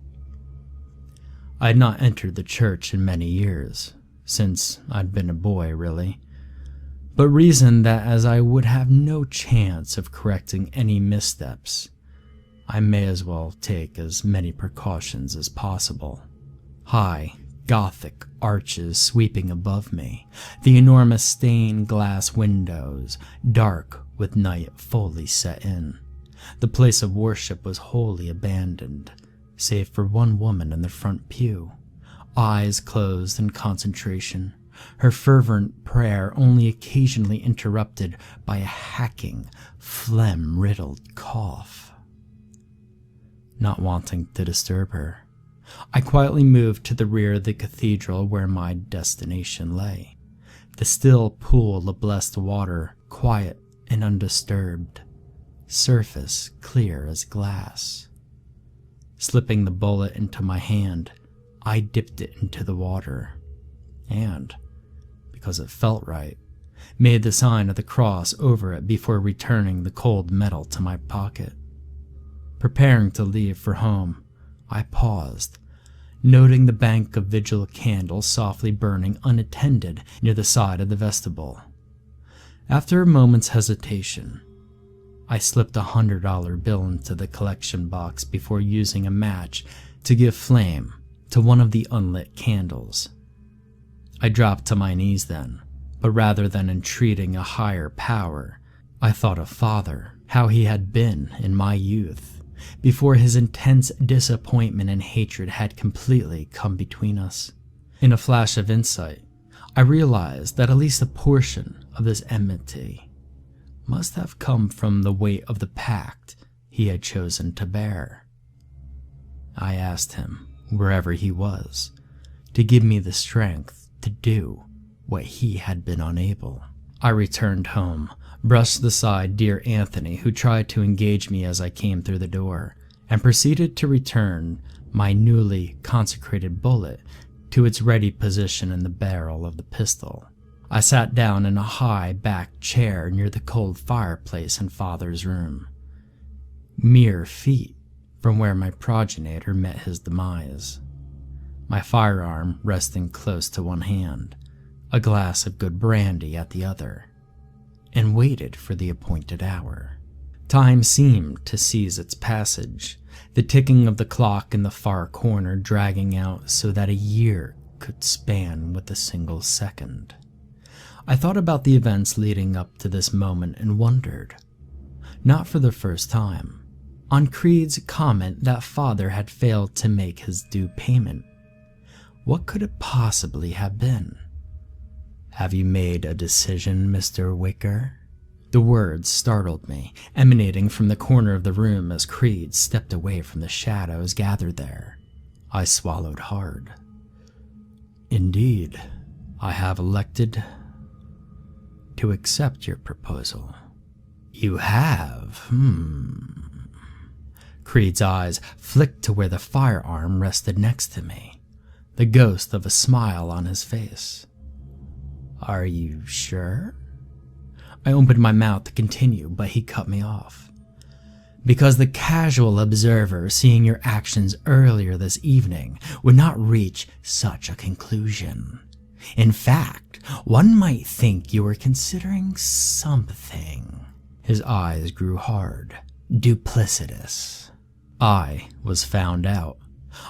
I had not entered the church in many years, since I'd been a boy, really, but reasoned that as I would have no chance of correcting any missteps, I may as well take as many precautions as possible. High, Gothic arches sweeping above me, the enormous stained glass windows, dark with night fully set in. The place of worship was wholly abandoned, save for one woman in the front pew, eyes closed in concentration, her fervent prayer only occasionally interrupted by a hacking, phlegm-riddled cough. Not wanting to disturb her, I quietly moved to the rear of the cathedral where my destination lay. The still pool of blessed water, quiet and undisturbed, surface clear as glass. Slipping the bullet into my hand, I dipped it into the water, and, because it felt right, made the sign of the cross over it before returning the cold metal to my pocket. Preparing to leave for home, I paused, noting the bank of vigil candles softly burning unattended near the side of the vestibule. After a moment's hesitation, I slipped a $100 bill into the collection box before using a match to give flame to one of the unlit candles. I dropped to my knees then, but rather than entreating a higher power, I thought of Father, how he had been in my youth, before his intense disappointment and hatred had completely come between us. In a flash of insight, I realized that at least a portion of this enmity must have come from the weight of the pact he had chosen to bear. I asked him, wherever he was, to give me the strength to do what he had been unable. I returned home, brushed aside dear Anthony, who tried to engage me as I came through the door, and proceeded to return my newly consecrated bullet to its ready position in the barrel of the pistol. I sat down in a high-backed chair near the cold fireplace in Father's room, mere feet from where my progenitor met his demise, my firearm resting close to one hand, a glass of good brandy at the other, and waited for the appointed hour. Time seemed to seize its passage, the ticking of the clock in the far corner dragging out so that a year could span with a single second. I thought about the events leading up to this moment and wondered, not for the first time, on Creed's comment that Father had failed to make his due payment. What could it possibly have been? "Have you made a decision, Mr. Wicker?" The words startled me, emanating from the corner of the room as Creed stepped away from the shadows gathered there. I swallowed hard. "Indeed, I have elected to accept your proposal." "You have? Creed's eyes flicked to where the firearm rested next to me, the ghost of a smile on his face. "Are you sure?" I opened my mouth to continue, but he cut me off. "Because the casual observer seeing your actions earlier this evening would not reach such a conclusion. In fact, one might think you were considering something." His eyes grew hard, duplicitous. I was found out.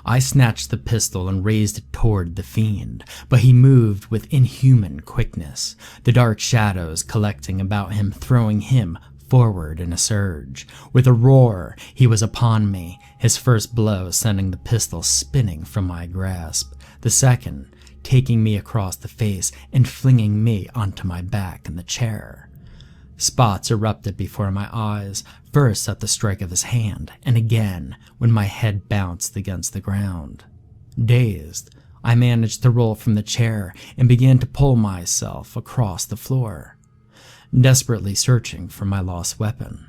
I snatched the pistol and raised it toward the fiend, but he moved with inhuman quickness, the dark shadows collecting about him, throwing him forward in a surge. With a roar, he was upon me, his first blow sending the pistol spinning from my grasp, the second taking me across the face and flinging me onto my back in the chair. Spots erupted before my eyes, first at the strike of his hand, and again when my head bounced against the ground. Dazed, I managed to roll from the chair and began to pull myself across the floor, desperately searching for my lost weapon.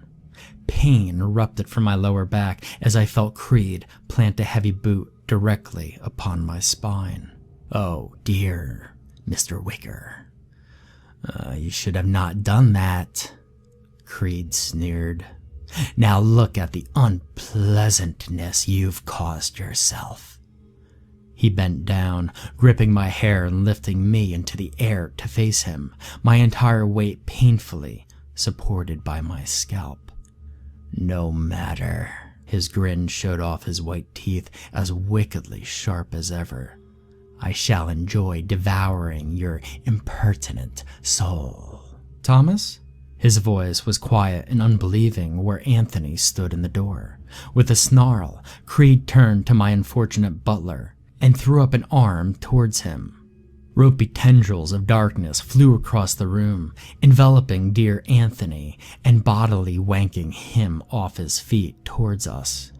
Pain erupted from my lower back as I felt Creed plant a heavy boot directly upon my spine. "Oh dear, Mr. Wicker. You should have not done that," Creed sneered. "Now look at the unpleasantness you've caused yourself." He bent down, gripping my hair and lifting me into the air to face him, my entire weight painfully supported by my scalp. "No matter." His grin showed off his white teeth as wickedly sharp as ever. "I shall enjoy devouring your impertinent soul." "Thomas?" His voice was quiet and unbelieving where Anthony stood in the door. With a snarl, Creed turned to my unfortunate butler and threw up an arm towards him. Ropey tendrils of darkness flew across the room, enveloping dear Anthony and bodily wanking him off his feet towards us.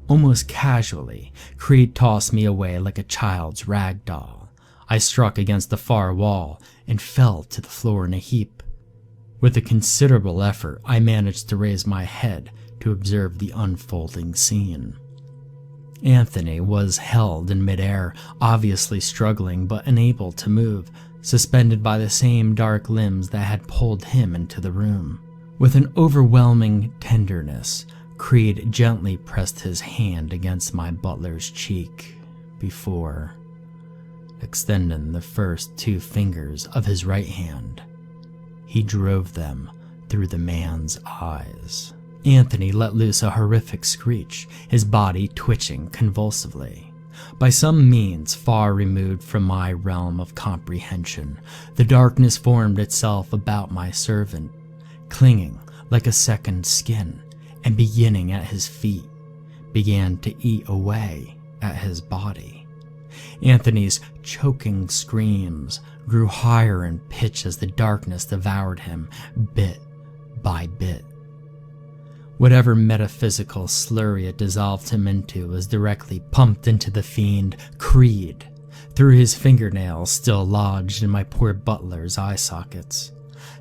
Almost casually, Creed tossed me away like a child's rag doll. I struck against the far wall and fell to the floor in a heap. With a considerable effort, I managed to raise my head to observe the unfolding scene. Anthony was held in midair, obviously struggling but unable to move, suspended by the same dark limbs that had pulled him into the room. With an overwhelming tenderness, Creed gently pressed his hand against my butler's cheek before extending the first 2 fingers of his right hand. He drove them through the man's eyes. Anthony let loose a horrific screech, his body twitching convulsively. By some means far removed from my realm of comprehension, the darkness formed itself about my servant, clinging like a second skin, and beginning at his feet, began to eat away at his body. Anthony's choking screams grew higher in pitch as the darkness devoured him bit by bit. Whatever metaphysical slurry it dissolved him into was directly pumped into the fiend Creed, through his fingernails still lodged in my poor butler's eye sockets.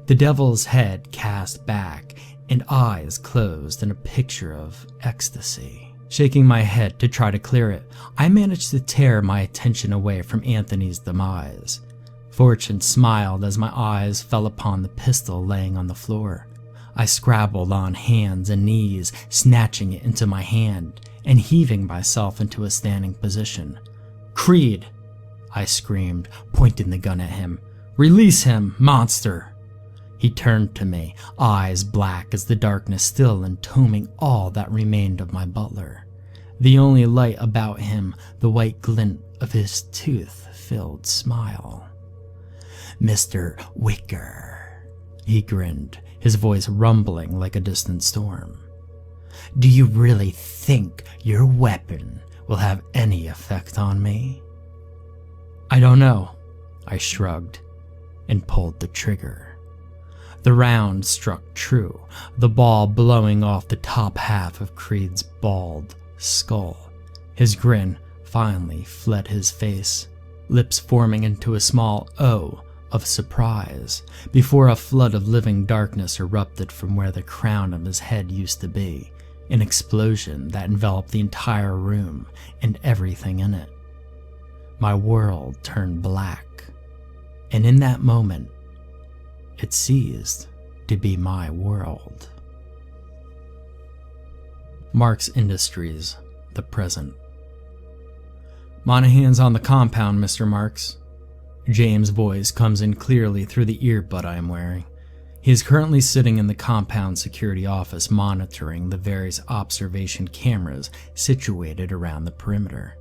The devil's head cast back and eyes closed in a picture of ecstasy. Shaking my head to try to clear it, I managed to tear my attention away from Anthony's demise. Fortune smiled as my eyes fell upon the pistol laying on the floor. I scrabbled on hands and knees, snatching it into my hand and heaving myself into a standing position. "Creed!" I screamed, pointing the gun at him. "Release him, monster!" He turned to me, eyes black as the darkness, still entombing all that remained of my butler. The only light about him, the white glint of his tooth-filled smile. "Mr. Wicker," he grinned, his voice rumbling like a distant storm. "Do you really think your weapon will have any effect on me?" "I don't know," I shrugged and pulled the trigger. The round struck true, the ball blowing off the top half of Creed's bald skull. His grin finally fled his face, lips forming into a small O of surprise, before a flood of living darkness erupted from where the crown of his head used to be, an explosion that enveloped the entire room and everything in it. My world turned black, and in that moment, it ceased to be my world. Marks Industries, the present. "Monahan's on the compound, Mr. Marks." James' voice comes in clearly through the earbud I am wearing. He is currently sitting in the compound security office monitoring the various observation cameras situated around the perimeter.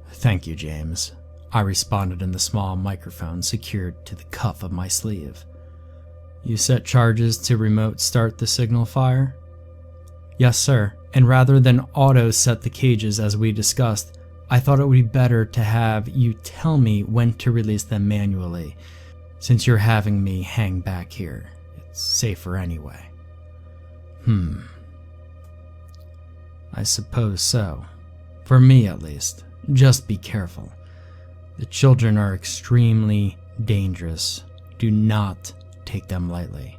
"Thank you, James," I responded in the small microphone secured to the cuff of my sleeve. "You set charges to remote start the signal fire?" "Yes, sir, and rather than auto-set the cages as we discussed, I thought it would be better to have you tell me when to release them manually, since you're having me hang back here. It's safer anyway." I suppose so. For me, at least. Just be careful. The children are extremely dangerous. Do not take them lightly.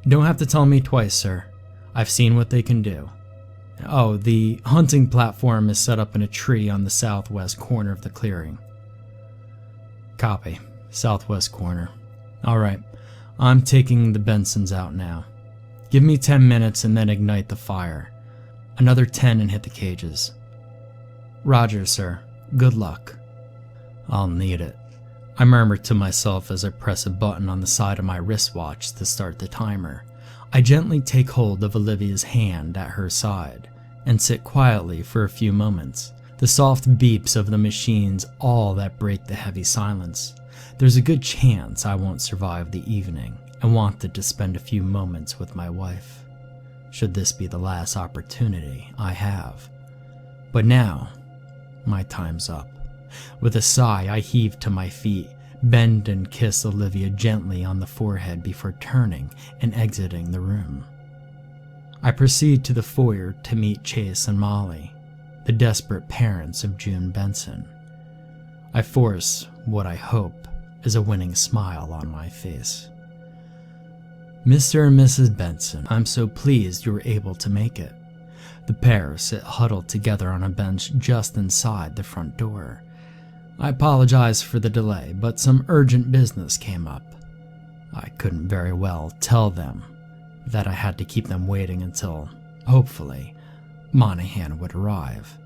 "Don't have to tell me twice, sir. I've seen what they can do." "Oh, the hunting platform is set up in a tree on the southwest corner of the clearing." "Copy. Southwest corner. Alright, I'm taking the Bensons out now. Give me 10 minutes and then ignite the fire. Another 10 and hit the cages." "Roger, sir. Good luck." "I'll need it," I murmur to myself as I press a button on the side of my wristwatch to start the timer. I gently take hold of Olivia's hand at her side and sit quietly for a few moments. The soft beeps of the machines all that break the heavy silence. There's a good chance I won't survive the evening and wanted to spend a few moments with my wife, should this be the last opportunity I have. But now, my time's up. With a sigh, I heave to my feet, bend and kiss Olivia gently on the forehead before turning and exiting the room. I proceed to the foyer to meet Chase and Molly, the desperate parents of June Benson. I force what I hope is a winning smile on my face. "Mr. and Mrs. Benson, I'm so pleased you were able to make it." The pair sit huddled together on a bench just inside the front door. "I apologize for the delay, but some urgent business came up. I couldn't very well tell them that I had to keep them waiting until, hopefully, Monahan would arrive."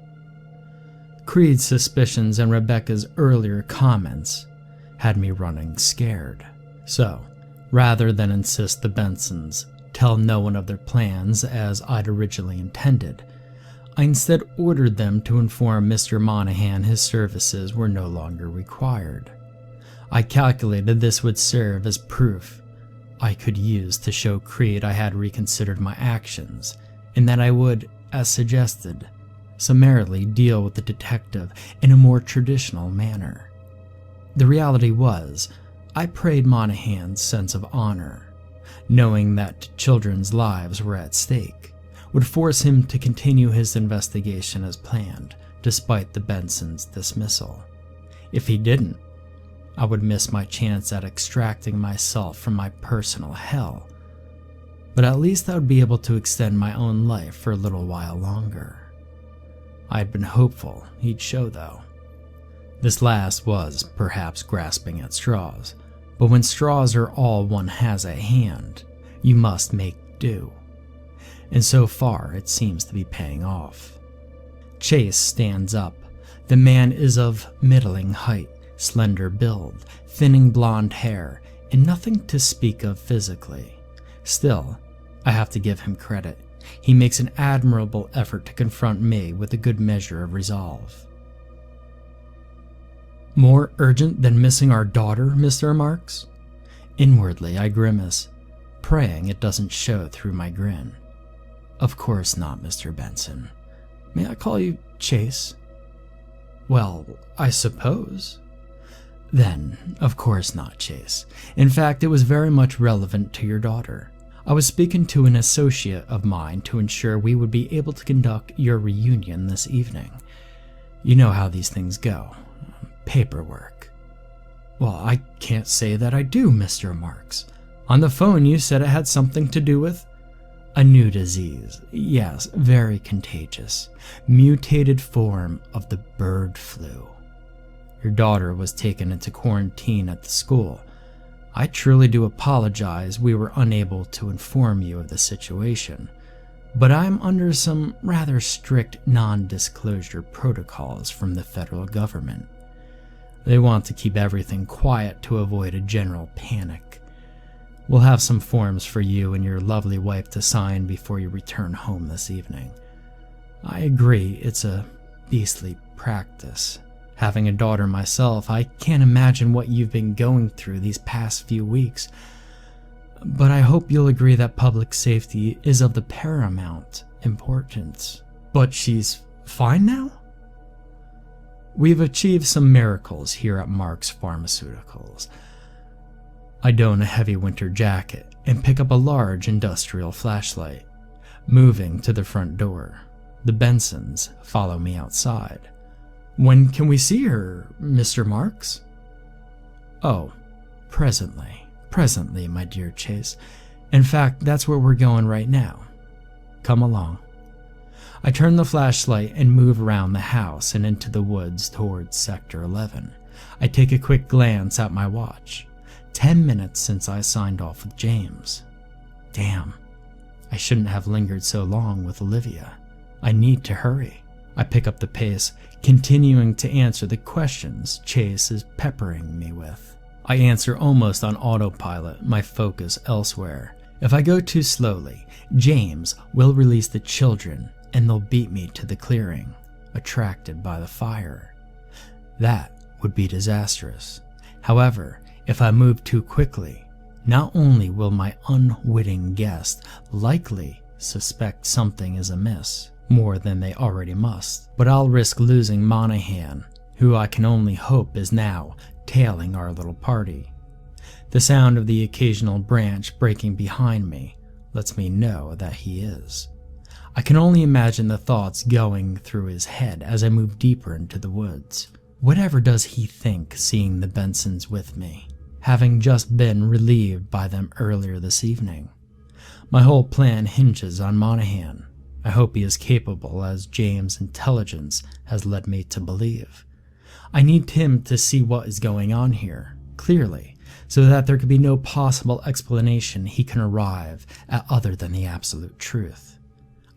Creed's suspicions and Rebecca's earlier comments had me running scared. So, rather than insist the Bensons tell no one of their plans as I'd originally intended, I instead ordered them to inform Mr. Monahan his services were no longer required. I calculated this would serve as proof I could use to show Creed I had reconsidered my actions, and that I would, as suggested, summarily deal with the detective in a more traditional manner. The reality was, I preyed Monahan's sense of honor, knowing that children's lives were at stake, would force him to continue his investigation as planned, despite the Bensons' dismissal. If he didn't, I would miss my chance at extracting myself from my personal hell, but at least I would be able to extend my own life for a little while longer. I had been hopeful he'd show, though. This last was perhaps grasping at straws, but when straws are all one has at hand, you must make do. And so far it seems to be paying off. Chase stands up. The man is of middling height, slender build, thinning blonde hair, and nothing to speak of physically. Still, I have to give him credit. He makes an admirable effort to confront me with a good measure of resolve. More urgent than missing our daughter, Mr. Marks? Inwardly, I grimace, praying it doesn't show through my grin. Of course not, Mr. Benson. May I call you Chase? Well, I suppose. Then, of course not, Chase. In fact, it was very much relevant to your daughter. I was speaking to an associate of mine to ensure we would be able to conduct your reunion this evening. You know how these things go. Paperwork. Well, I can't say that I do, Mr. Marks. On the phone you said it had something to do with a new disease. Yes, very contagious. Mutated form of the bird flu. Your daughter was taken into quarantine at the school. I truly do apologize we were unable to inform you of the situation, but I'm under some rather strict non-disclosure protocols from the federal government. They want to keep everything quiet to avoid a general panic. We'll have some forms for you and your lovely wife to sign before you return home this evening. I agree it's a beastly practice. Having a daughter myself, I can't imagine what you've been going through these past few weeks. But I hope you'll agree that public safety is of the paramount importance. But she's fine now? We've achieved some miracles here at Marks Pharmaceuticals. I don a heavy winter jacket and pick up a large industrial flashlight. Moving to the front door, the Bensons follow me outside. When can we see her, Mr. Marks? Oh, presently, my dear Chase. In fact, that's where we're going right now. Come along. I turn the flashlight and move around the house and into the woods towards Sector 11. I take a quick glance at my watch. 10 minutes since I signed off with James. Damn, I shouldn't have lingered so long with Olivia. I need to hurry. I pick up the pace, continuing to answer the questions Chase is peppering me with. I answer almost on autopilot, my focus elsewhere. If I go too slowly, James will release the children and they'll beat me to the clearing, attracted by the fire. That would be disastrous. However, if I move too quickly, not only will my unwitting guest likely suspect something is amiss, more than they already must, but I'll risk losing Monahan, who I can only hope is now tailing our little party. The sound of the occasional branch breaking behind me lets me know that he is. I can only imagine the thoughts going through his head as I move deeper into the woods. Whatever does he think seeing the Bensons with me, having just been relieved by them earlier this evening? My whole plan hinges on Monahan. I hope he is capable, as James' intelligence has led me to believe. I need him to see what is going on here, clearly, so that there could be no possible explanation he can arrive at other than the absolute truth.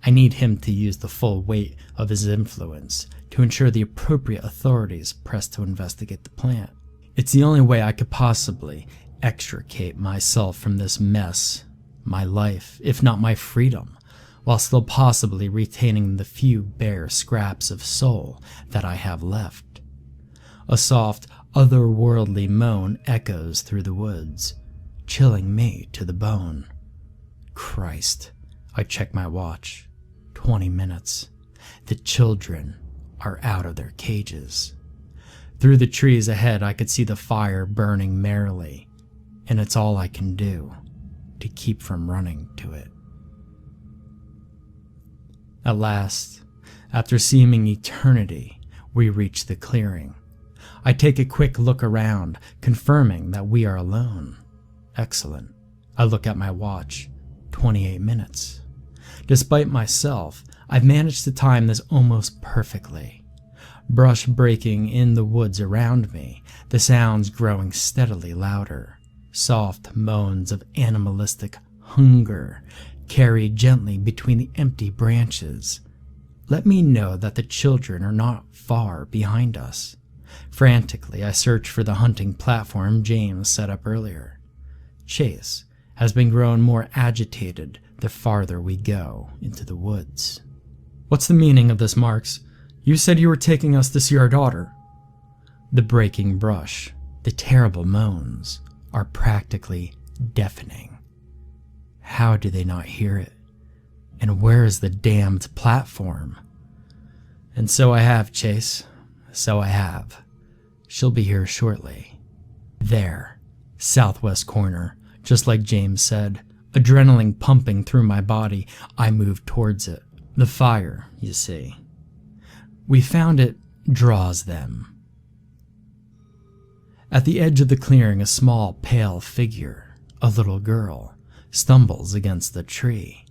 I need him to use the full weight of his influence to ensure the appropriate authorities press to investigate the plant. It's the only way I could possibly extricate myself from this mess, my life, if not my freedom, while still possibly retaining the few bare scraps of soul that I have left. A soft, otherworldly moan echoes through the woods, chilling me to the bone. Christ, I check my watch. 20 minutes. The children are out of their cages. Through the trees ahead, I could see the fire burning merrily, and it's all I can do to keep from running to it. At last, after seeming eternity, we reach the clearing. I take a quick look around, confirming that we are alone. Excellent. I look at my watch. 28 minutes. Despite myself, I've managed to time this almost perfectly. brush breaking in the woods around me, the sounds growing steadily louder. Soft moans of animalistic hunger carried gently between the empty branches. Let me know that the children are not far behind us. Frantically, I search for the hunting platform James set up earlier. Chase has been growing more agitated the farther we go into the woods. "What's the meaning of this, Marks? You said you were taking us to see our daughter." The breaking brush, the terrible moans, are practically deafening. How do they not hear it? And where is the damned platform? "And so I have, Chase. So I have. She'll be here shortly." There, southwest corner, just like James said, adrenaline pumping through my body, I moved towards it. The fire, you see. We found it draws them. At the edge of the clearing, a small, pale figure, a little girl, stumbles against the tree.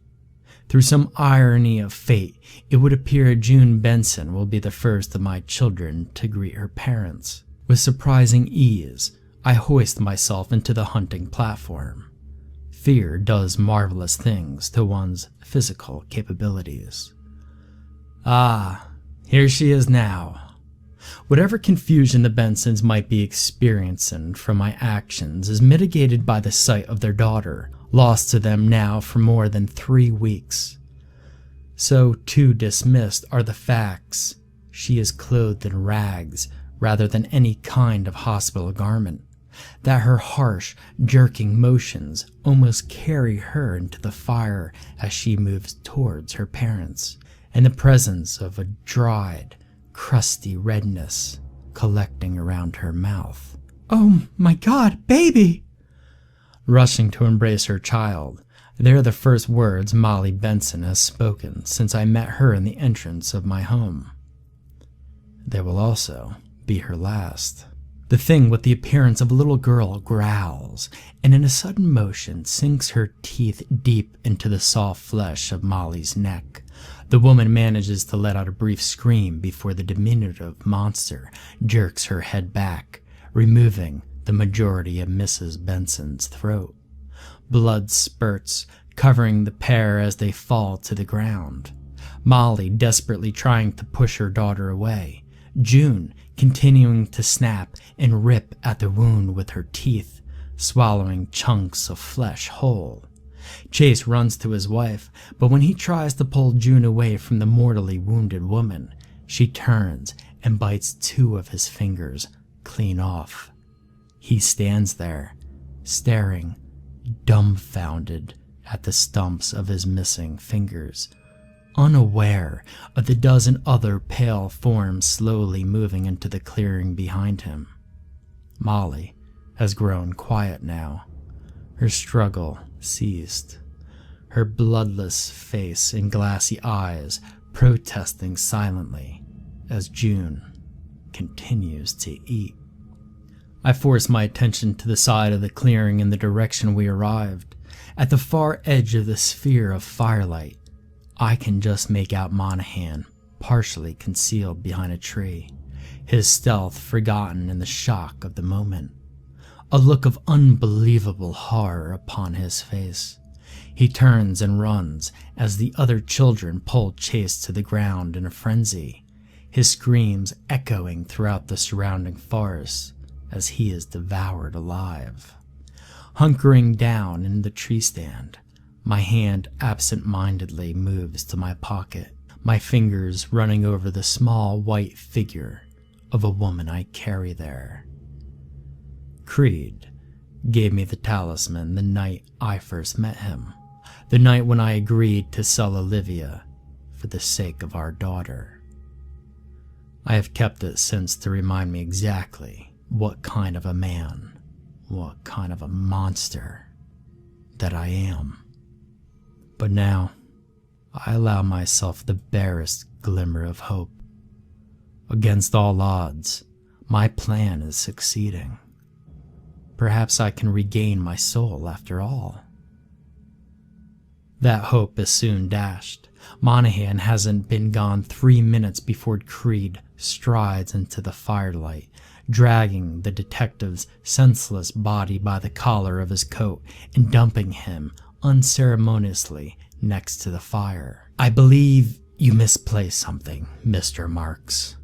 Through some irony of fate, it would appear June Benson will be the first of my children to greet her parents. With surprising ease, I hoist myself into the hunting platform. Fear does marvelous things to one's physical capabilities. Ah, here she is now. Whatever confusion the Bensons might be experiencing from my actions is mitigated by the sight of their daughter, lost to them now for more than 3 weeks. So too dismissed are the facts. She is clothed in rags rather than any kind of hospital garment, that her harsh, jerking motions almost carry her into the fire as she moves towards her parents, and the presence of a dried, crusty redness collecting around her mouth. "Oh my God, baby!" Rushing to embrace her child, they're the first words Molly Benson has spoken since I met her in the entrance of my home. They will also be her last. The thing with the appearance of a little girl growls, and in a sudden motion sinks her teeth deep into the soft flesh of Molly's neck. The woman manages to let out a brief scream before the diminutive monster jerks her head back, removing the majority of Mrs. Benson's throat. Blood spurts, covering the pair as they fall to the ground. Molly desperately trying to push her daughter away. June continuing to snap and rip at the wound with her teeth, swallowing chunks of flesh whole. Chase runs to his wife, but when he tries to pull June away from the mortally wounded woman, she turns and bites 2 of his fingers clean off. He stands there, staring, dumbfounded at the stumps of his missing fingers, unaware of the dozen other pale forms slowly moving into the clearing behind him. Molly has grown quiet now. Her struggle ceased, her bloodless face and glassy eyes protesting silently as June continues to eat. I force my attention to the side of the clearing in the direction we arrived. At the far edge of the sphere of firelight, I can just make out Monahan, partially concealed behind a tree, his stealth forgotten in the shock of the moment. A look of unbelievable horror upon his face. He turns and runs as the other children pull Chase to the ground in a frenzy, his screams echoing throughout the surrounding forest as he is devoured alive. Hunkering down in the tree stand, my hand absent-mindedly moves to my pocket, my fingers running over the small white figure of a woman I carry there. Creed gave me the talisman the night I first met him, the night when I agreed to sell Olivia for the sake of our daughter. I have kept it since to remind me exactly what kind of a man, what kind of a monster that I am. But now, I allow myself the barest glimmer of hope. Against all odds, my plan is succeeding. Perhaps I can regain my soul after all. That hope is soon dashed. Monahan hasn't been gone 3 minutes before Creed strides into the firelight, dragging the detective's senseless body by the collar of his coat and dumping him unceremoniously next to the fire. "I believe you misplaced something, Mr. Marks."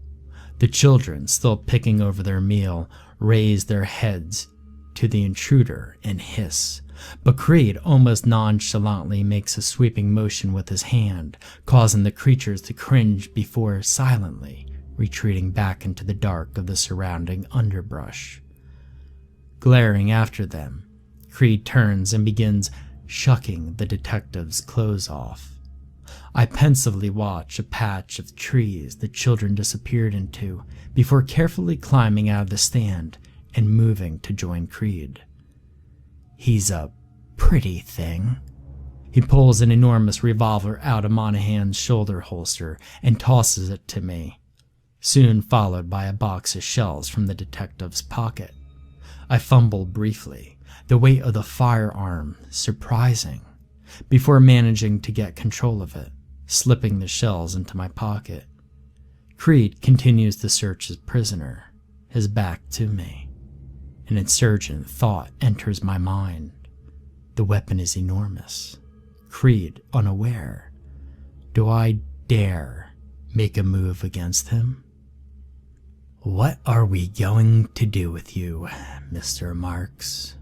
The children, still picking over their meal, raise their heads to the intruder and hiss. But Creed almost nonchalantly makes a sweeping motion with his hand, causing the creatures to cringe before silently retreating back into the dark of the surrounding underbrush. Glaring after them, Creed turns and begins shucking the detective's clothes off. I pensively watch a patch of trees the children disappeared into before carefully climbing out of the stand and moving to join Creed. He's a pretty thing. He pulls an enormous revolver out of Monahan's shoulder holster and tosses it to me, soon followed by a box of shells from the detective's pocket. I fumble briefly, the weight of the firearm surprising, before managing to get control of it, slipping the shells into my pocket. Creed continues to search his prisoner, his back to me. An insurgent thought enters my mind. The weapon is enormous. Creed unaware. Do I dare make a move against him? "What are we going to do with you, Mr. Marks?"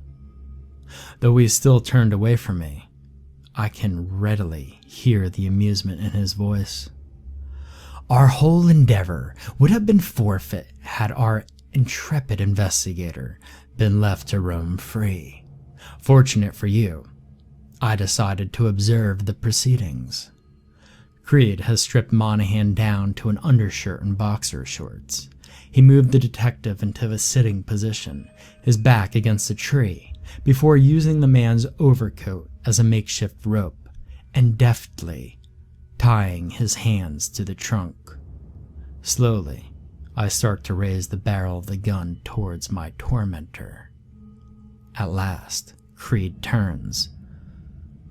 Though he still turned away from me, I can readily hear the amusement in his voice. "Our whole endeavor would have been forfeit had our intrepid investigator been left to roam free. Fortunate for you, I decided to observe the proceedings." Creed has stripped Monahan down to an undershirt and boxer shorts. He moved the detective into a sitting position, his back against a tree, before using the man's overcoat as a makeshift rope and deftly tying his hands to the trunk. Slowly, I start to raise the barrel of the gun towards my tormentor. At last, Creed turns.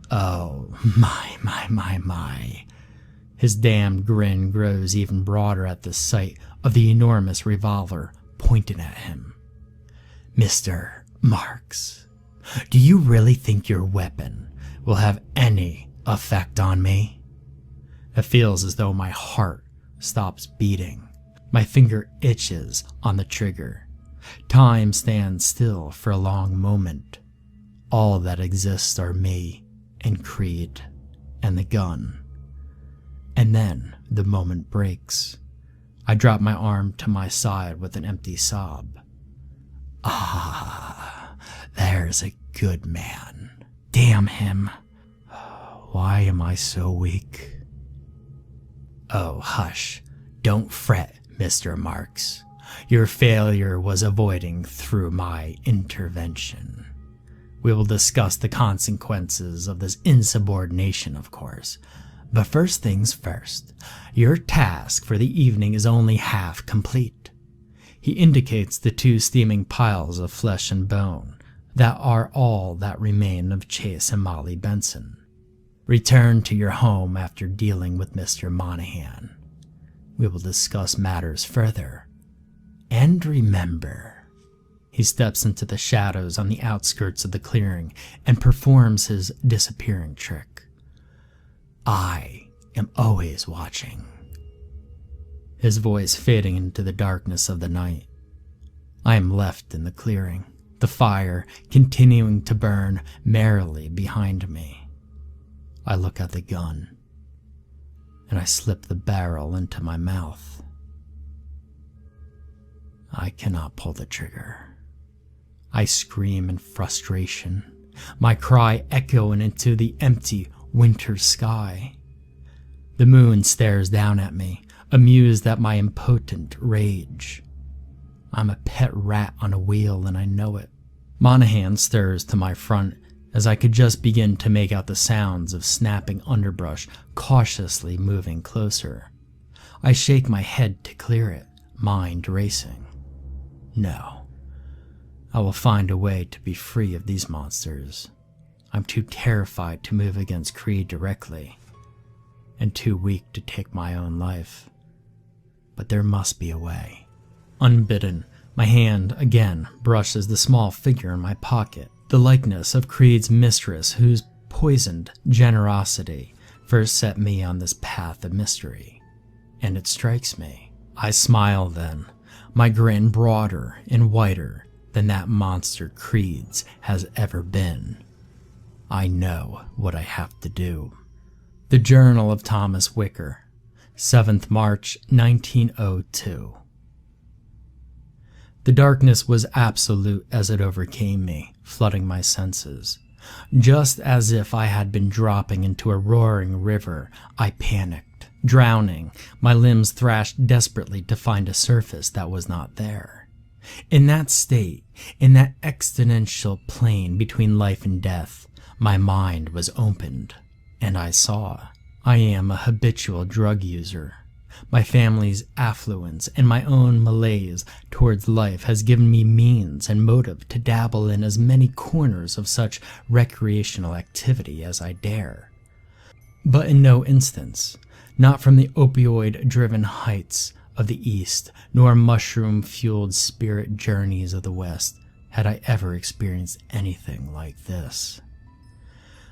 Oh, my. His damned grin grows even broader at the sight of the enormous revolver pointed at him. "Mr. Marks, do you really think your weapon will have any effect on me?" It feels as though my heart stops beating. My finger itches on the trigger. Time stands still for a long moment. All that exists are me and Creed and the gun. And then the moment breaks. I drop my arm to my side with an empty sob. Ah, there's a good man. Damn him. Why am I so weak? Oh, hush. Don't fret, Mr. Marks. Your failure was avoiding through my intervention. We will discuss the consequences of this insubordination, of course. But first things first, your task for the evening is only half complete. He indicates the 2 steaming piles of flesh and bone that are all that remain of Chase and Molly Benson. Return to your home after dealing with Mr. Monahan. We will discuss matters further. And remember, he steps into the shadows on the outskirts of the clearing and performs his disappearing trick. I am always watching. His voice fading into the darkness of the night. I am left in the clearing, the fire continuing to burn merrily behind me. I look at the gun, and I slip the barrel into my mouth. I cannot pull the trigger. I scream in frustration, my cry echoing into the empty winter sky. The moon stares down at me, amused at my impotent rage. I'm a pet rat on a wheel, and I know it. Monahan stirs to my front as I could just begin to make out the sounds of snapping underbrush cautiously moving closer. I shake my head to clear it, mind racing. No. I will find a way to be free of these monsters. I'm too terrified to move against Creed directly. and too weak to take my own life. But there must be a way. Unbidden, my hand again brushes the small figure in my pocket, the likeness of Creed's mistress whose poisoned generosity first set me on this path of mystery. And it strikes me. I smile then, my grin broader and whiter than that monster Creed's has ever been. I know what I have to do. The Journal of Tomas Wicker, 7th March 1902. The darkness was absolute as it overcame me, flooding my senses. Just as if I had been dropping into a roaring river, I panicked. Drowning, my limbs thrashed desperately to find a surface that was not there. In that state, in that existential plane between life and death, my mind was opened, and I saw. I am a habitual drug user. My family's affluence and my own malaise towards life has given me means and motive to dabble in as many corners of such recreational activity as I dare. But in no instance, not from the opioid-driven heights of the East, nor mushroom-fueled spirit journeys of the West, had I ever experienced anything like this.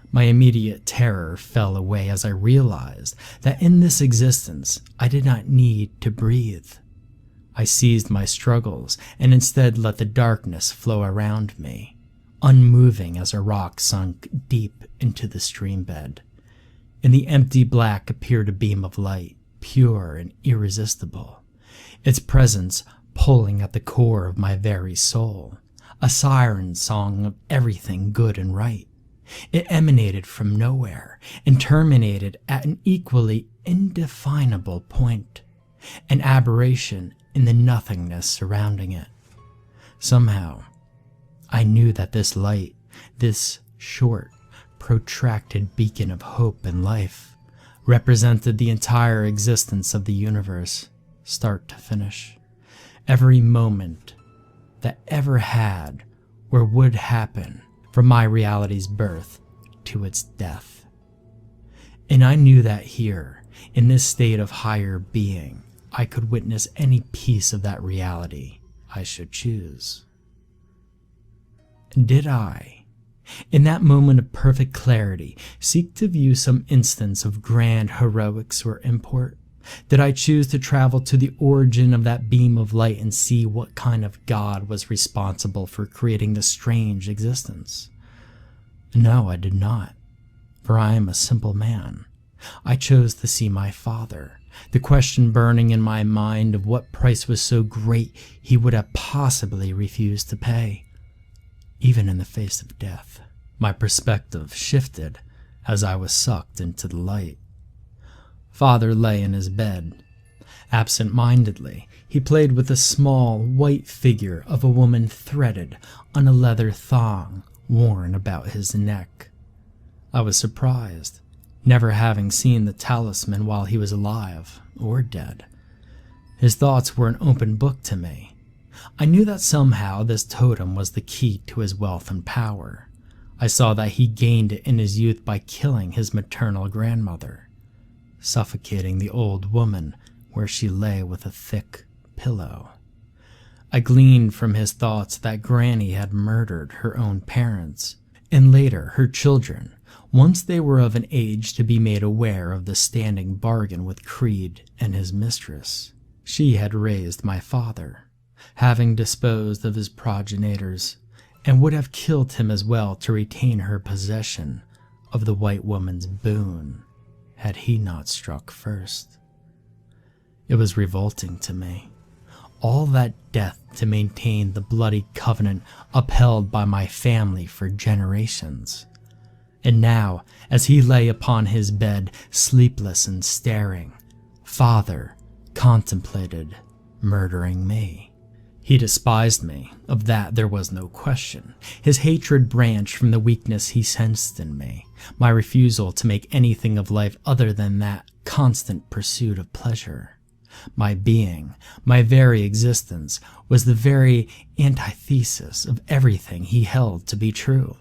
My immediate terror fell away as I realized that in this existence I did not need to breathe. I ceased my struggles and instead let the darkness flow around me, unmoving as a rock sunk deep into the streambed. In the empty black appeared a beam of light, pure and irresistible, its presence pulling at the core of my very soul, a siren song of everything good and right. It emanated from nowhere and terminated at an equally indefinable point, an aberration in the nothingness surrounding it. Somehow, I knew that this light, this short, protracted beacon of hope and life, represented the entire existence of the universe, start to finish. Every moment that ever had or would happen from my reality's birth to its death. And I knew that here, in this state of higher being, I could witness any piece of that reality I should choose. Did I, in that moment of perfect clarity, seek to view some instance of grand heroics or import? Did I choose to travel to the origin of that beam of light and see what kind of God was responsible for creating this strange existence? No, I did not, for I am a simple man. I chose to see my father, the question burning in my mind of what price was so great he would have possibly refused to pay, even in the face of death. My perspective shifted as I was sucked into the light. Father lay in his bed. Absent-mindedly, he played with the small, white figure of a woman threaded on a leather thong worn about his neck. I was surprised, never having seen the talisman while he was alive or dead. His thoughts were an open book to me. I knew that somehow this totem was the key to his wealth and power. I saw that he gained it in his youth by killing his maternal grandmother, suffocating the old woman where she lay with a thick pillow. I gleaned from his thoughts that Granny had murdered her own parents, and later her children, once they were of an age to be made aware of the standing bargain with Creed and his mistress. She had raised my father, having disposed of his progenitors, and would have killed him as well to retain her possession of the white woman's boon, had he not struck first. It was revolting to me. All that death to maintain the bloody covenant upheld by my family for generations. And now, as he lay upon his bed, sleepless and staring, Father contemplated murdering me. He despised me, of that there was no question. His hatred branched from the weakness he sensed in me, my refusal to make anything of life other than that constant pursuit of pleasure. My being, my very existence, was the very antithesis of everything he held to be true.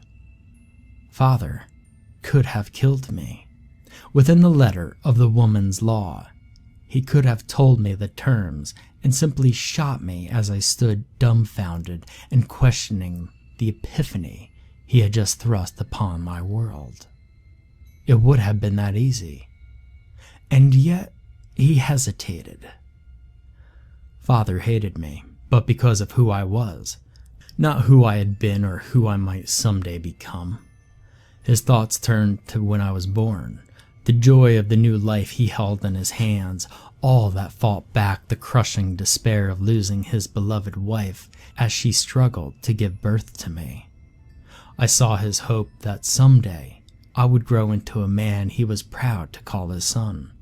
Father could have killed me. Within the letter of the woman's law, he could have told me the terms and simply shot me as I stood dumbfounded and questioning the epiphany he had just thrust upon my world. It would have been that easy. And yet, he hesitated. Father hated me, but because of who I was, not who I had been or who I might someday become. His thoughts turned to when I was born, the joy of the new life he held in his hands, all that fought back the crushing despair of losing his beloved wife as she struggled to give birth to me. I saw his hope that someday I would grow into a man he was proud to call his son,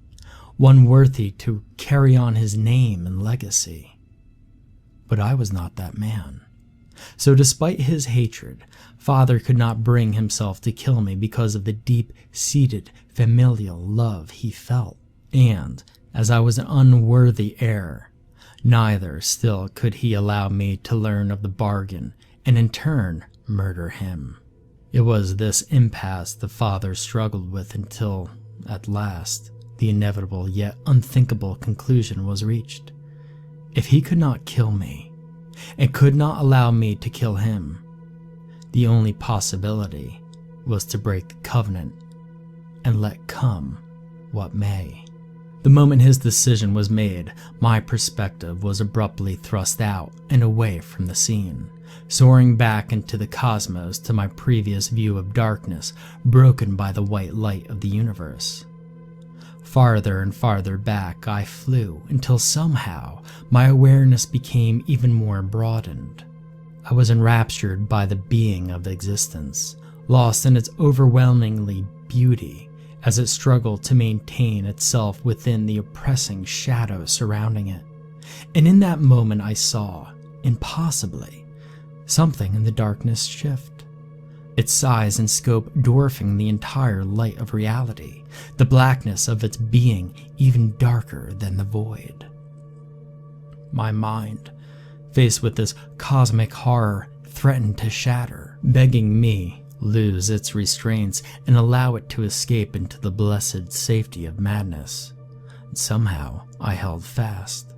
one worthy to carry on his name and legacy. But I was not that man. So despite his hatred, Father could not bring himself to kill me because of the deep-seated familial love he felt. And, as I was an unworthy heir, neither still could he allow me to learn of the bargain and in turn murder him. It was this impasse the father struggled with until, at last, the inevitable yet unthinkable conclusion was reached. If he could not kill me, and could not allow me to kill him, the only possibility was to break the covenant and let come what may. The moment his decision was made, my perspective was abruptly thrust out and away from the scene, soaring back into the cosmos to my previous view of darkness broken by the white light of the universe. Farther and farther back I flew until somehow my awareness became even more broadened. I was enraptured by the being of existence, lost in its overwhelmingly beauty as it struggled to maintain itself within the oppressing shadow surrounding it. And in that moment I saw, impossibly, something in the darkness shift, its size and scope dwarfing the entire light of reality, the blackness of its being even darker than the void. My mind, faced with this cosmic horror, threatened to shatter, begging me lose its restraints and allow it to escape into the blessed safety of madness. Somehow I held fast.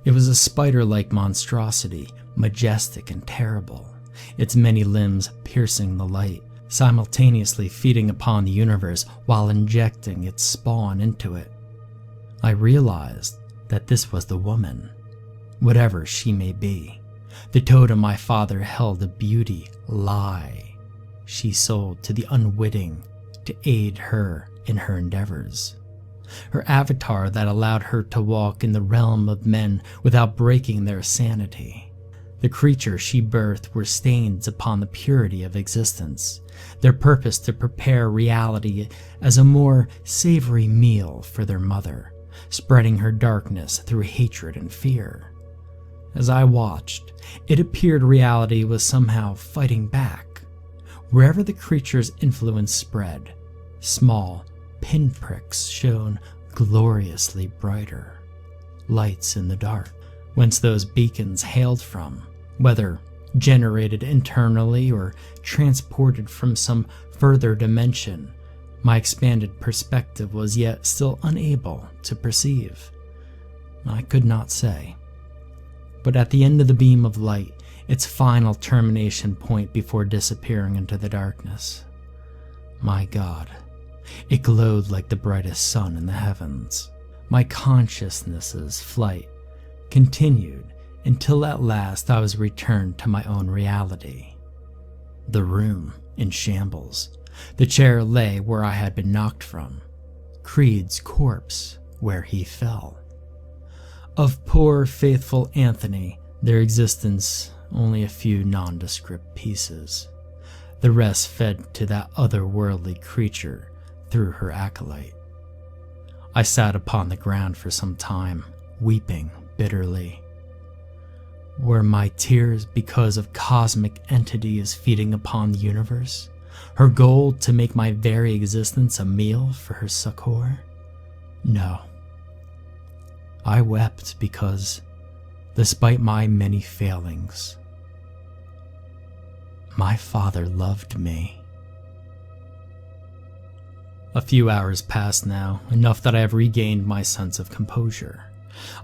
It was a spider-like monstrosity, majestic and terrible, its many limbs piercing the light, simultaneously feeding upon the universe while injecting its spawn into it. I realized that this was the woman, whatever she may be, the totem my father held a beauty lie she sold to the unwitting to aid her in her endeavors. Her avatar that allowed her to walk in the realm of men without breaking their sanity. The creature she birthed were stains upon the purity of existence, their purpose to prepare reality as a more savory meal for their mother, spreading her darkness through hatred and fear. As I watched, it appeared reality was somehow fighting back. Wherever the creature's influence spread, small pinpricks shone gloriously brighter, lights in the dark, whence those beacons hailed from, whether generated internally or transported from some further dimension, my expanded perspective was yet still unable to perceive. I could not say. But at the end of the beam of light, its final termination point before disappearing into the darkness, my God, it glowed like the brightest sun in the heavens. My consciousness's flight continued until at last I was returned to my own reality. The room in shambles. The chair lay where I had been knocked from. Creed's corpse where he fell. Of poor, faithful Anthony, their existence only a few nondescript pieces. The rest fed to that otherworldly creature through her acolyte. I sat upon the ground for some time, weeping bitterly. Were my tears because of cosmic entities feeding upon the universe? Her goal to make my very existence a meal for her succor? No. I wept because, despite my many failings, my father loved me. A few hours passed now, enough that I have regained my sense of composure.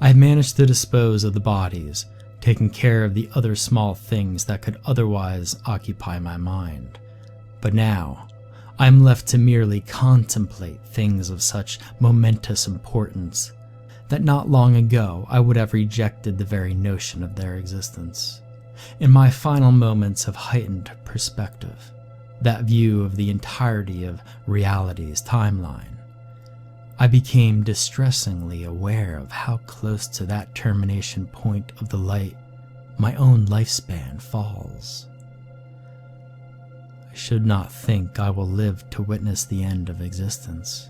I have managed to dispose of the bodies, taking care of the other small things that could otherwise occupy my mind. But now, I am left to merely contemplate things of such momentous importance that not long ago I would have rejected the very notion of their existence. In my final moments of heightened perspective, that view of the entirety of reality's timeline, I became distressingly aware of how close to that termination point of the light my own lifespan falls. I should not think I will live to witness the end of existence,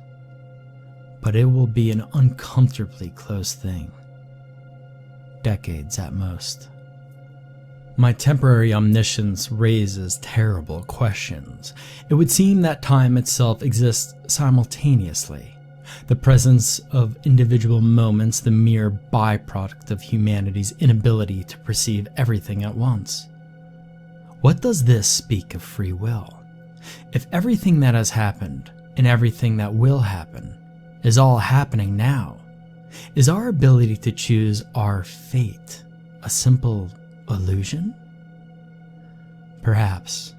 but it will be an uncomfortably close thing. Decades at most. My temporary omniscience raises terrible questions. It would seem that time itself exists simultaneously, the presence of individual moments the mere byproduct of humanity's inability to perceive everything at once. What does this speak of free will? If everything that has happened and everything that will happen is all happening now, is our ability to choose our fate a simple illusion? Perhaps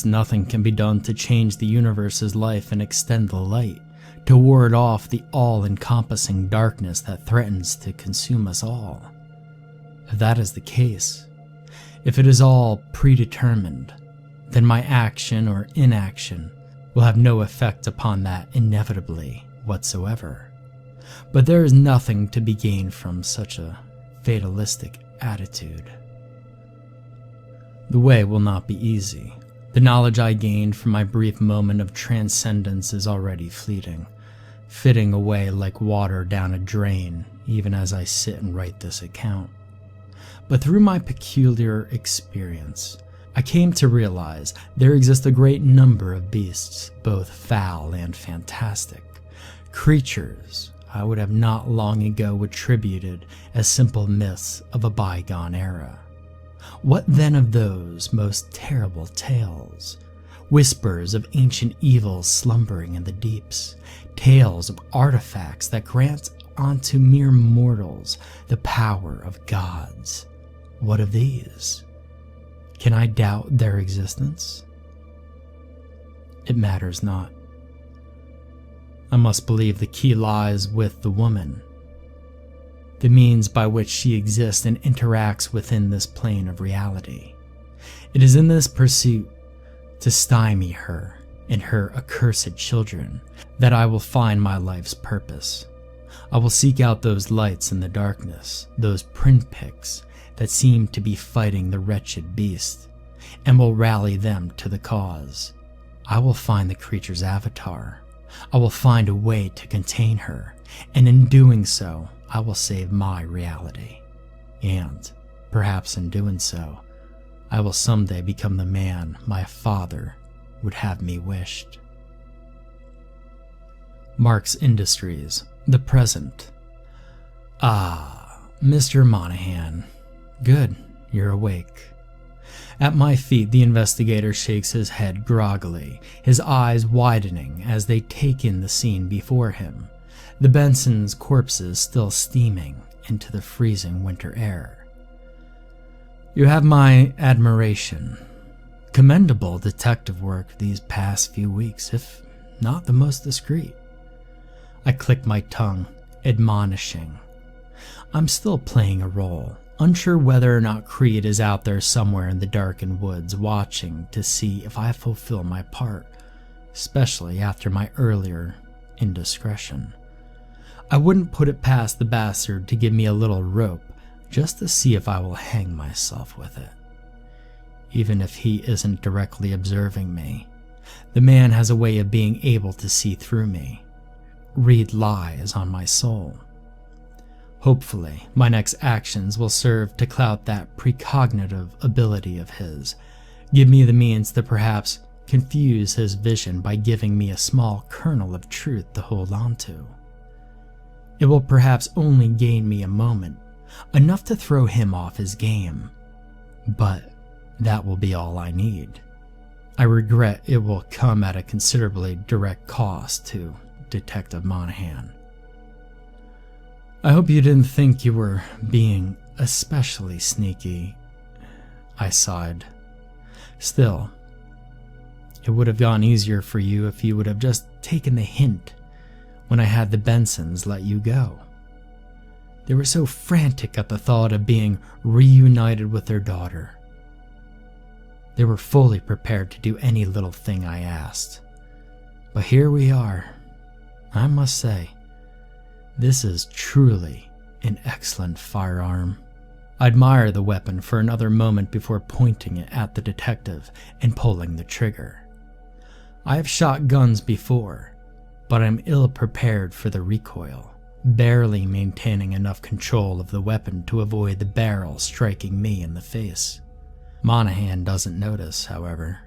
nothing can be done to change the universe's life and extend the light, to ward off the all-encompassing darkness that threatens to consume us all. If that is the case, if it is all predetermined, then my action or inaction will have no effect upon that inevitably whatsoever. But there is nothing to be gained from such a fatalistic attitude. The way will not be easy. The knowledge I gained from my brief moment of transcendence is already fleeting, fitting away like water down a drain even as I sit and write this account. But through my peculiar experience, I came to realize there exist a great number of beasts, both foul and fantastic, creatures I would have not long ago attributed as simple myths of a bygone era. What then of those most terrible tales? Whispers of ancient evils slumbering in the deeps, tales of artifacts that grant unto mere mortals the power of gods. What of these? Can I doubt their existence? It matters not. I must believe the key lies with the woman, the means by which she exists and interacts within this plane of reality. It is in this pursuit to stymie her and her accursed children that I will find my life's purpose. I will seek out those lights in the darkness, those pinpricks that seem to be fighting the wretched beast, and will rally them to the cause. I will find the creature's avatar. I will find a way to contain her, and in doing so, I will save my reality. And, perhaps in doing so, I will someday become the man my father would have me wished. Mark's Industries, the present. Ah, Mr. Monahan. Good, you're awake. At my feet, the investigator shakes his head groggily, his eyes widening as they take in the scene before him, the Benson's corpses still steaming into the freezing winter air. You have my admiration. Commendable detective work these past few weeks, if not the most discreet. I click my tongue, admonishing. I'm still playing a role, unsure whether or not Creed is out there somewhere in the darkened woods watching to see if I fulfill my part, especially after my earlier indiscretion. I wouldn't put it past the bastard to give me a little rope just to see if I will hang myself with it. Even if he isn't directly observing me, the man has a way of being able to see through me, read lies on my soul. Hopefully, my next actions will serve to clout that precognitive ability of his, give me the means to perhaps confuse his vision by giving me a small kernel of truth to hold on to. It will perhaps only gain me a moment, enough to throw him off his game, but that will be all I need. I regret it will come at a considerably direct cost to Detective Monahan. I hope you didn't think you were being especially sneaky, I sighed. Still, it would have gone easier for you if you would have just taken the hint when I had the Bensons let you go. They were so frantic at the thought of being reunited with their daughter. They were fully prepared to do any little thing I asked. But here we are. I must say, this is truly an excellent firearm. I admire the weapon for another moment before pointing it at the detective and pulling the trigger. I have shot guns before, but I'm ill prepared for the recoil, barely maintaining enough control of the weapon to avoid the barrel striking me in the face. Monahan doesn't notice, however,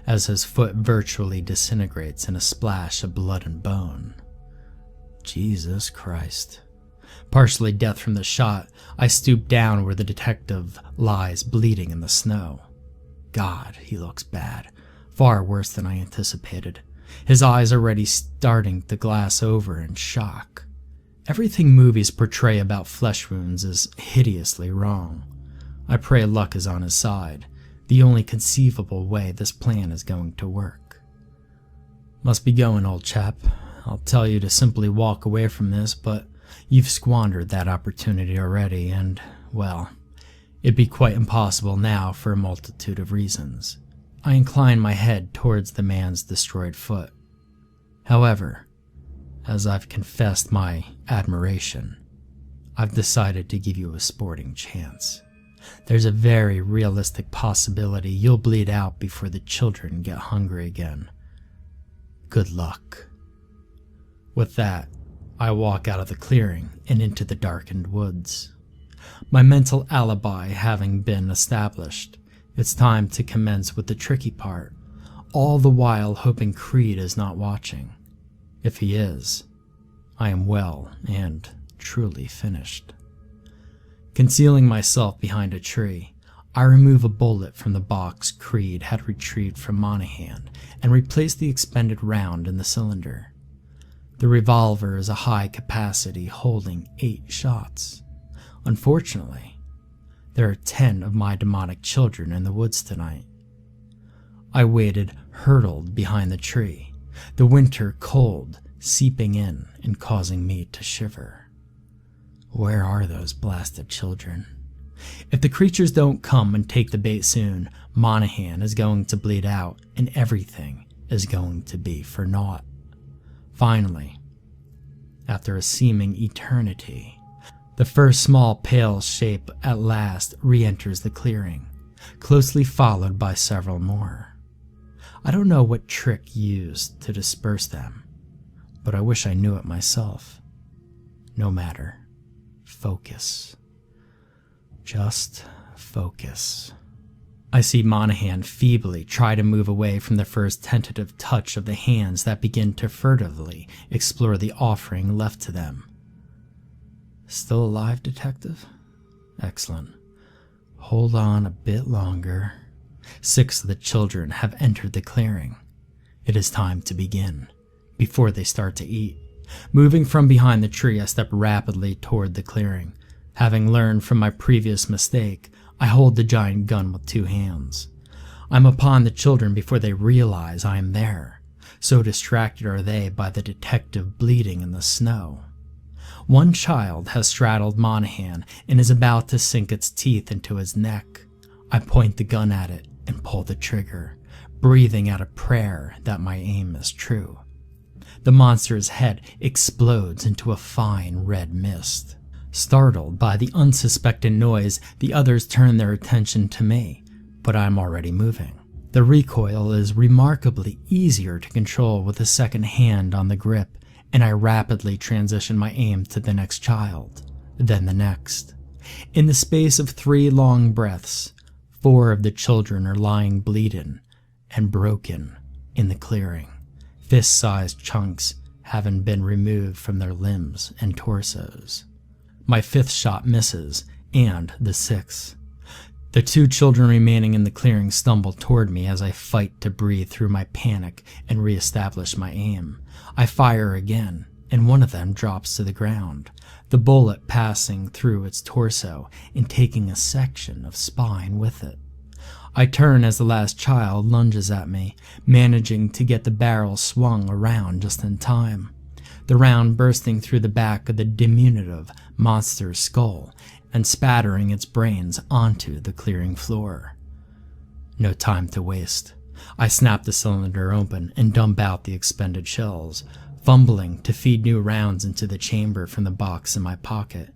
as his foot virtually disintegrates in a splash of blood and bone. Jesus Christ. Partially deaf from the shot, I stoop down where the detective lies bleeding in the snow. God, he looks bad. Far worse than I anticipated. His eyes already starting to glass over in shock. Everything movies portray about flesh wounds is hideously wrong. I pray luck is on his side, the only conceivable way this plan is going to work. Must be going, old chap. I'll tell you to simply walk away from this, but you've squandered that opportunity already, and, well, it'd be quite impossible now for a multitude of reasons. I incline my head towards the man's destroyed foot. However, as I've confessed my admiration, I've decided to give you a sporting chance. There's a very realistic possibility you'll bleed out before the children get hungry again. Good luck. With that, I walk out of the clearing and into the darkened woods. My mental alibi having been established, it's time to commence with the tricky part, all the while hoping Creed is not watching. If he is, I am well and truly finished. Concealing myself behind a tree, I remove a bullet from the box Creed had retrieved from Monahan and replace the expended round in the cylinder. The revolver is a high capacity holding 8 shots. Unfortunately, there are 10 of my demonic children in the woods tonight. I waited, hurtled behind the tree, the winter cold seeping in and causing me to shiver. Where are those blasted children? If the creatures don't come and take the bait soon, Monahan is going to bleed out and everything is going to be for naught. Finally, after a seeming eternity, the first small pale shape at last re-enters the clearing, closely followed by several more. I don't know what trick used to disperse them, but I wish I knew it myself. No matter. Focus. Just focus. I see Monahan feebly try to move away from the first tentative touch of the hands that begin to furtively explore the offering left to them. Still alive, detective? Excellent. Hold on a bit longer. 6 of the children have entered the clearing. It is time to begin, before they start to eat. Moving from behind the tree, I step rapidly toward the clearing. Having learned from my previous mistake, I hold the giant gun with 2 hands. I'm upon the children before they realize I am there. So distracted are they by the detective bleeding in the snow. One child has straddled Monahan and is about to sink its teeth into his neck. I point the gun at it and pull the trigger, breathing out a prayer that my aim is true. The monster's head explodes into a fine red mist. Startled by the unsuspected noise, the others turn their attention to me, but I'm already moving. The recoil is remarkably easier to control with a second hand on the grip, and I rapidly transition my aim to the next child, then the next. In the space of 3 long breaths, 4 of the children are lying bleeding and broken in the clearing, fist-sized chunks having been removed from their limbs and torsos. My 5th shot misses, and the 6th. The 2 children remaining in the clearing stumble toward me as I fight to breathe through my panic and reestablish my aim. I fire again, and one of them drops to the ground, the bullet passing through its torso and taking a section of spine with it. I turn as the last child lunges at me, managing to get the barrel swung around just in time, the round bursting through the back of the diminutive monster's skull and spattering its brains onto the clearing floor. No time to waste. I snap the cylinder open and dump out the expended shells, fumbling to feed new rounds into the chamber from the box in my pocket.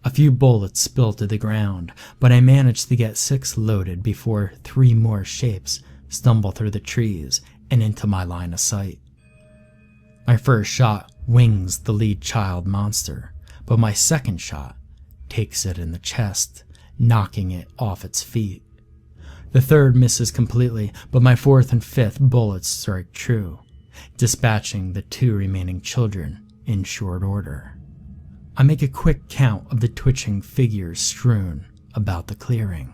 A few bullets spill to the ground, but I manage to get 6 loaded before 3 more shapes stumble through the trees and into my line of sight. My first shot wings the lead child monster, but my second shot takes it in the chest, knocking it off its feet. The third misses completely, but my 4th and 5th bullets strike true, dispatching the 2 remaining children in short order. I make a quick count of the twitching figures strewn about the clearing.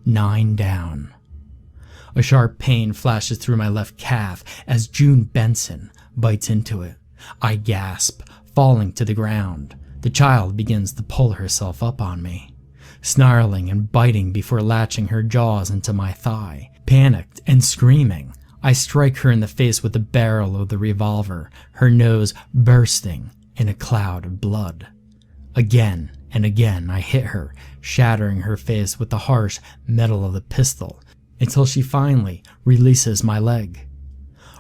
9 down. A sharp pain flashes through my left calf as June Benson bites into it. I gasp, falling to the ground. The child begins to pull herself up on me, snarling and biting before latching her jaws into my thigh. Panicked and screaming, I strike her in the face with the barrel of the revolver, her nose bursting in a cloud of blood. Again and again I hit her, shattering her face with the harsh metal of the pistol, until she finally releases my leg.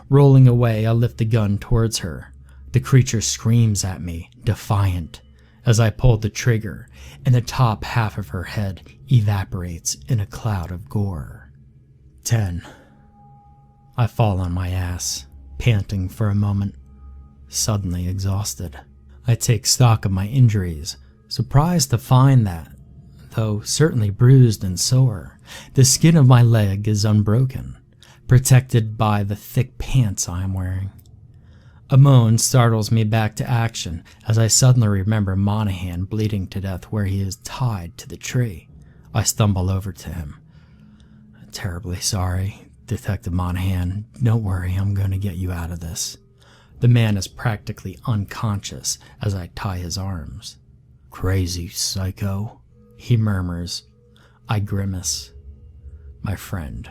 Rolling away, I lift the gun towards her. The creature screams at me, defiant, as I pull the trigger, and the top half of her head evaporates in a cloud of gore. 10. I fall on my ass, panting for a moment, suddenly exhausted. I take stock of my injuries, surprised to find that, though certainly bruised and sore, the skin of my leg is unbroken, protected by the thick pants I am wearing. A moan startles me back to action as I suddenly remember Monahan bleeding to death where he is tied to the tree. I stumble over to him. Terribly sorry, Detective Monahan. Don't worry, I'm going to get you out of this. The man is practically unconscious as I tie his arms. Crazy psycho, he murmurs. I grimace. My friend,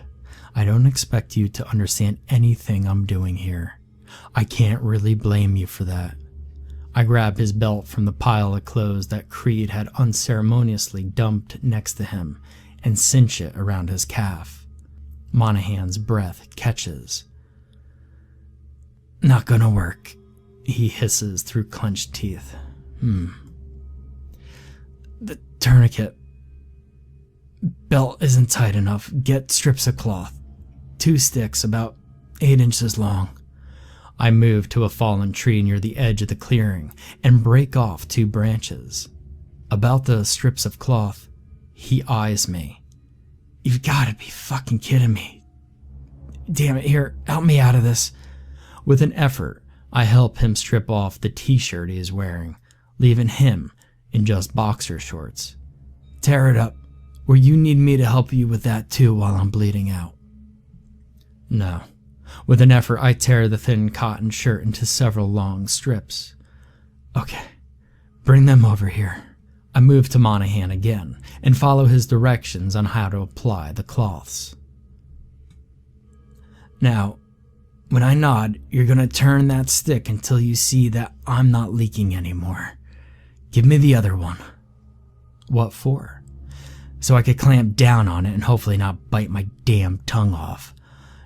I don't expect you to understand anything I'm doing here. I can't really blame you for that. I grab his belt from the pile of clothes that Creed had unceremoniously dumped next to him and cinch it around his calf. Monahan's breath catches. Not gonna work, he hisses through clenched teeth. The tourniquet. Belt isn't tight enough. Get strips of cloth. 2 sticks about 8 inches long. I move to a fallen tree near the edge of the clearing and break off 2 branches. About the strips of cloth, he eyes me. You've gotta be fucking kidding me. Damn it, here, help me out of this. With an effort, I help him strip off the t-shirt he is wearing, leaving him in just boxer shorts. Tear it up, or you need me to help you with that too while I'm bleeding out. No. With an effort, I tear the thin cotton shirt into several long strips. Okay, bring them over here. I move to Monahan again and follow his directions on how to apply the cloths. Now, when I nod, you're gonna turn that stick until you see that I'm not leaking anymore. Give me the other one. What for? So I could clamp down on it and hopefully not bite my damn tongue off.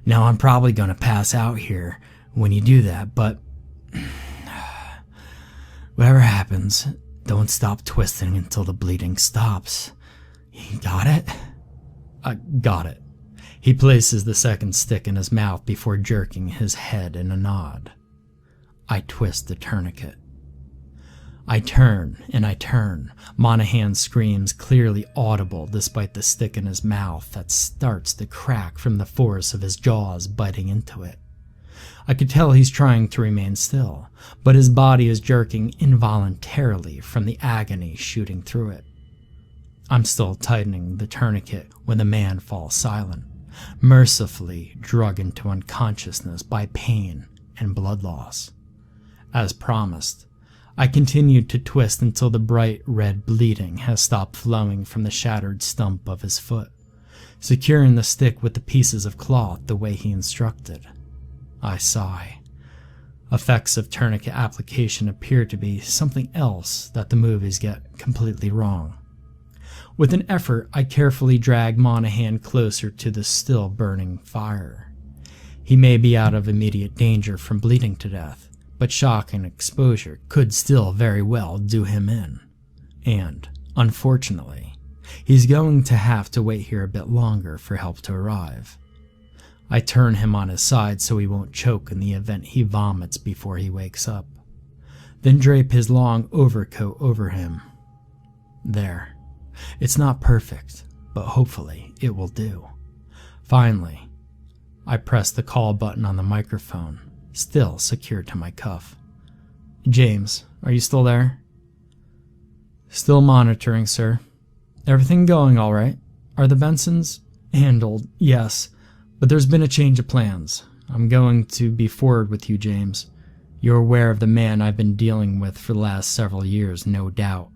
Now I'm probably gonna pass out here when you do that, but whatever happens, don't stop twisting until the bleeding stops. You got it? I got it. He places the second stick in his mouth before jerking his head in a nod. I twist the tourniquet. I turn and I turn. Monahan screams clearly audible despite the stick in his mouth that starts to crack from the force of his jaws biting into it. I could tell he's trying to remain still, but his body is jerking involuntarily from the agony shooting through it. I'm still tightening the tourniquet when the man falls silent, mercifully drugged into unconsciousness by pain and blood loss. As promised, I continued to twist until the bright red bleeding has stopped flowing from the shattered stump of his foot, securing the stick with the pieces of cloth the way he instructed. I sigh. Effects of tourniquet application appear to be something else that the movies get completely wrong. With an effort, I carefully drag Monaghan closer to the still burning fire. He may be out of immediate danger from bleeding to death, but shock and exposure could still very well do him in. And, unfortunately, he's going to have to wait here a bit longer for help to arrive. I turn him on his side so he won't choke in the event he vomits before he wakes up, then drape his long overcoat over him. There. It's not perfect, but hopefully it will do. Finally, I press the call button on the microphone, still secured to my cuff. James, are you still there? Still monitoring, sir. Everything going all right? Are the Bensons? Handled, yes, but there's been a change of plans. I'm going to be forward with you, James. You're aware of the man I've been dealing with for the last several years, no doubt.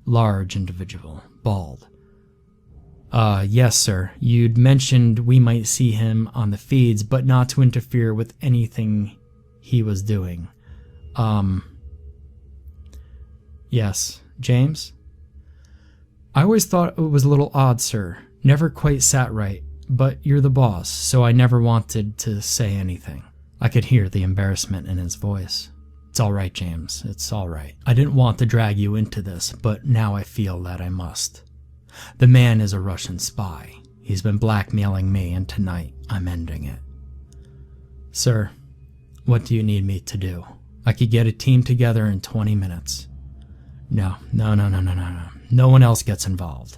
Large individual, bald. Yes, sir. You'd mentioned we might see him on the feeds, but not to interfere with anything he was doing. Yes. James? I always thought it was a little odd, sir. Never quite sat right, but you're the boss, so I never wanted to say anything. I could hear the embarrassment in his voice. It's all right, James. It's all right. I didn't want to drag you into this, but now I feel that I must. The man is a Russian spy. He's been blackmailing me, and tonight I'm ending it. Sir, what do you need me to do? I could get a team together in 20 minutes. No. No one else gets involved.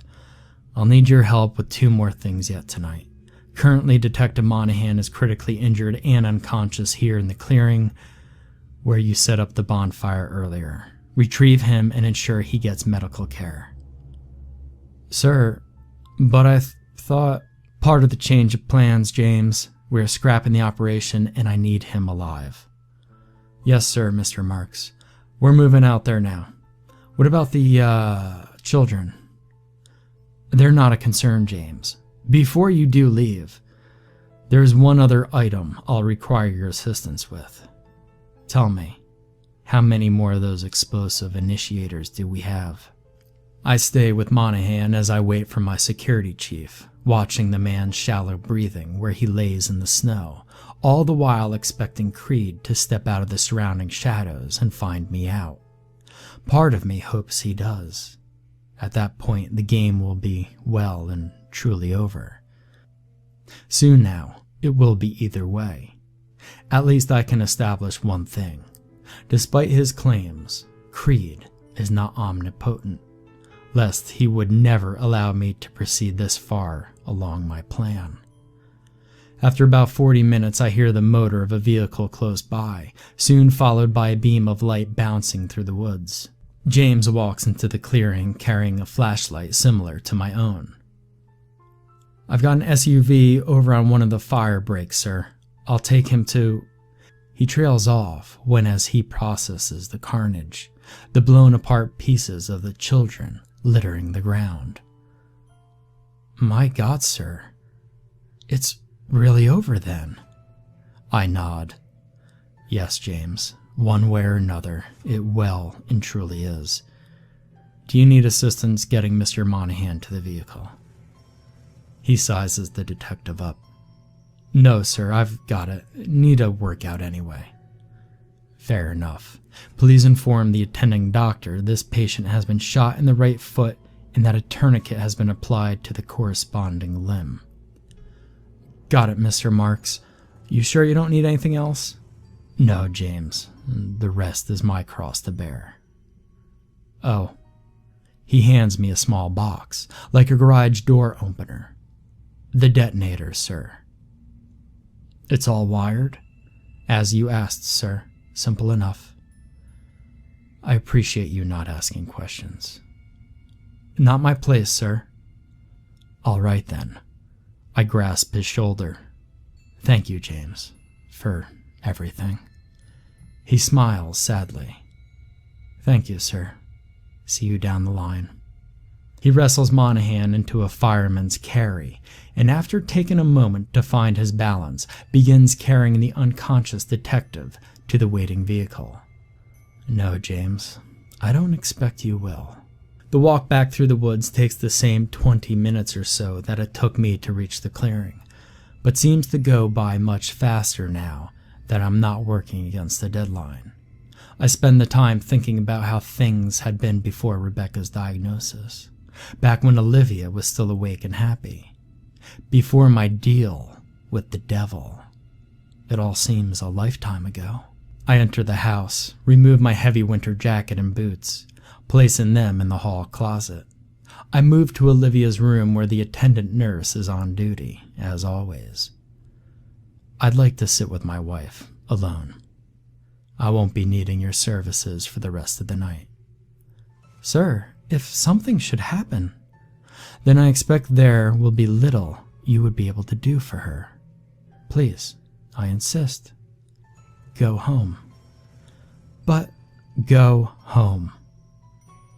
I'll need your help with 2 more things yet tonight. Currently, Detective Monaghan is critically injured and unconscious here in the clearing where you set up the bonfire earlier. Retrieve him and ensure he gets medical care. Sir, but I thought part of the change of plans, James. We're scrapping the operation and I need him alive. Yes, sir, Mr. Marks. We're moving out there now. What about the, children? They're not a concern, James. Before you do leave, there's one other item I'll require your assistance with. Tell me, how many more of those explosive initiators do we have? I stay with Monaghan as I wait for my security chief, watching the man's shallow breathing where he lays in the snow, all the while expecting Creed to step out of the surrounding shadows and find me out. Part of me hopes he does. At that point, the game will be well and truly over. Soon now, it will be either way. At least I can establish one thing. Despite his claims, Creed is not omnipotent, lest he would never allow me to proceed this far along my plan. After about 40 minutes, I hear the motor of a vehicle close by, soon followed by a beam of light bouncing through the woods. James walks into the clearing carrying a flashlight similar to my own. I've got an SUV over on one of the fire breaks, sir. I'll take him to... He trails off when as he processes the carnage, the blown apart pieces of the children littering the ground. My God, sir. It's really over then. I nod. Yes, James. One way or another, it well and truly is. Do you need assistance getting Mr. Monaghan to the vehicle? He sizes the detective up. No, sir, I've got it. Need a workout anyway. Fair enough. Please inform the attending doctor this patient has been shot in the right foot and that a tourniquet has been applied to the corresponding limb. Got it, Mr. Marks. You sure you don't need anything else? No, James. The rest is my cross to bear. Oh. He hands me a small box, like a garage door opener. The detonator, sir. It's all wired? As you asked, sir. Simple enough. I appreciate you not asking questions. Not my place, sir." "All right, then." I grasp his shoulder. "Thank you, James, for everything." He smiles sadly. "Thank you, sir. See you down the line." He wrestles Monahan into a fireman's carry, and after taking a moment to find his balance, begins carrying the unconscious detective to the waiting vehicle. "No, James, I don't expect you will." The walk back through the woods takes the same 20 minutes or so that it took me to reach the clearing, but seems to go by much faster now that I'm not working against the deadline. I spend the time thinking about how things had been before Rebecca's diagnosis, back when Olivia was still awake and happy, before my deal with the devil. It all seems a lifetime ago. I enter the house, remove my heavy winter jacket and boots, placing them in the hall closet. I move to Olivia's room where the attendant nurse is on duty, as always. I'd like to sit with my wife, alone. I won't be needing your services for the rest of the night. "Sir, if something should happen, then I expect there will be little you would be able to do for her. Please, I insist. Go home." "But go home."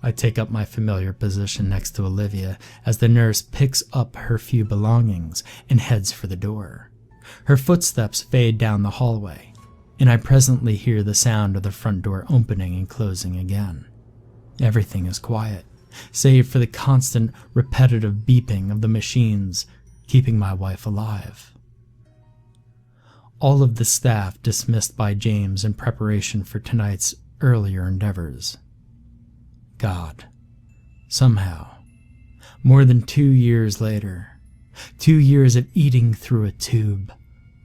I take up my familiar position next to Olivia as the nurse picks up her few belongings and heads for the door. Her footsteps fade down the hallway, and I presently hear the sound of the front door opening and closing again. Everything is quiet, save for the constant, repetitive beeping of the machines keeping my wife alive. All of the staff dismissed by James in preparation for tonight's earlier endeavors. God, somehow, more than 2 years later, 2 years of eating through a tube,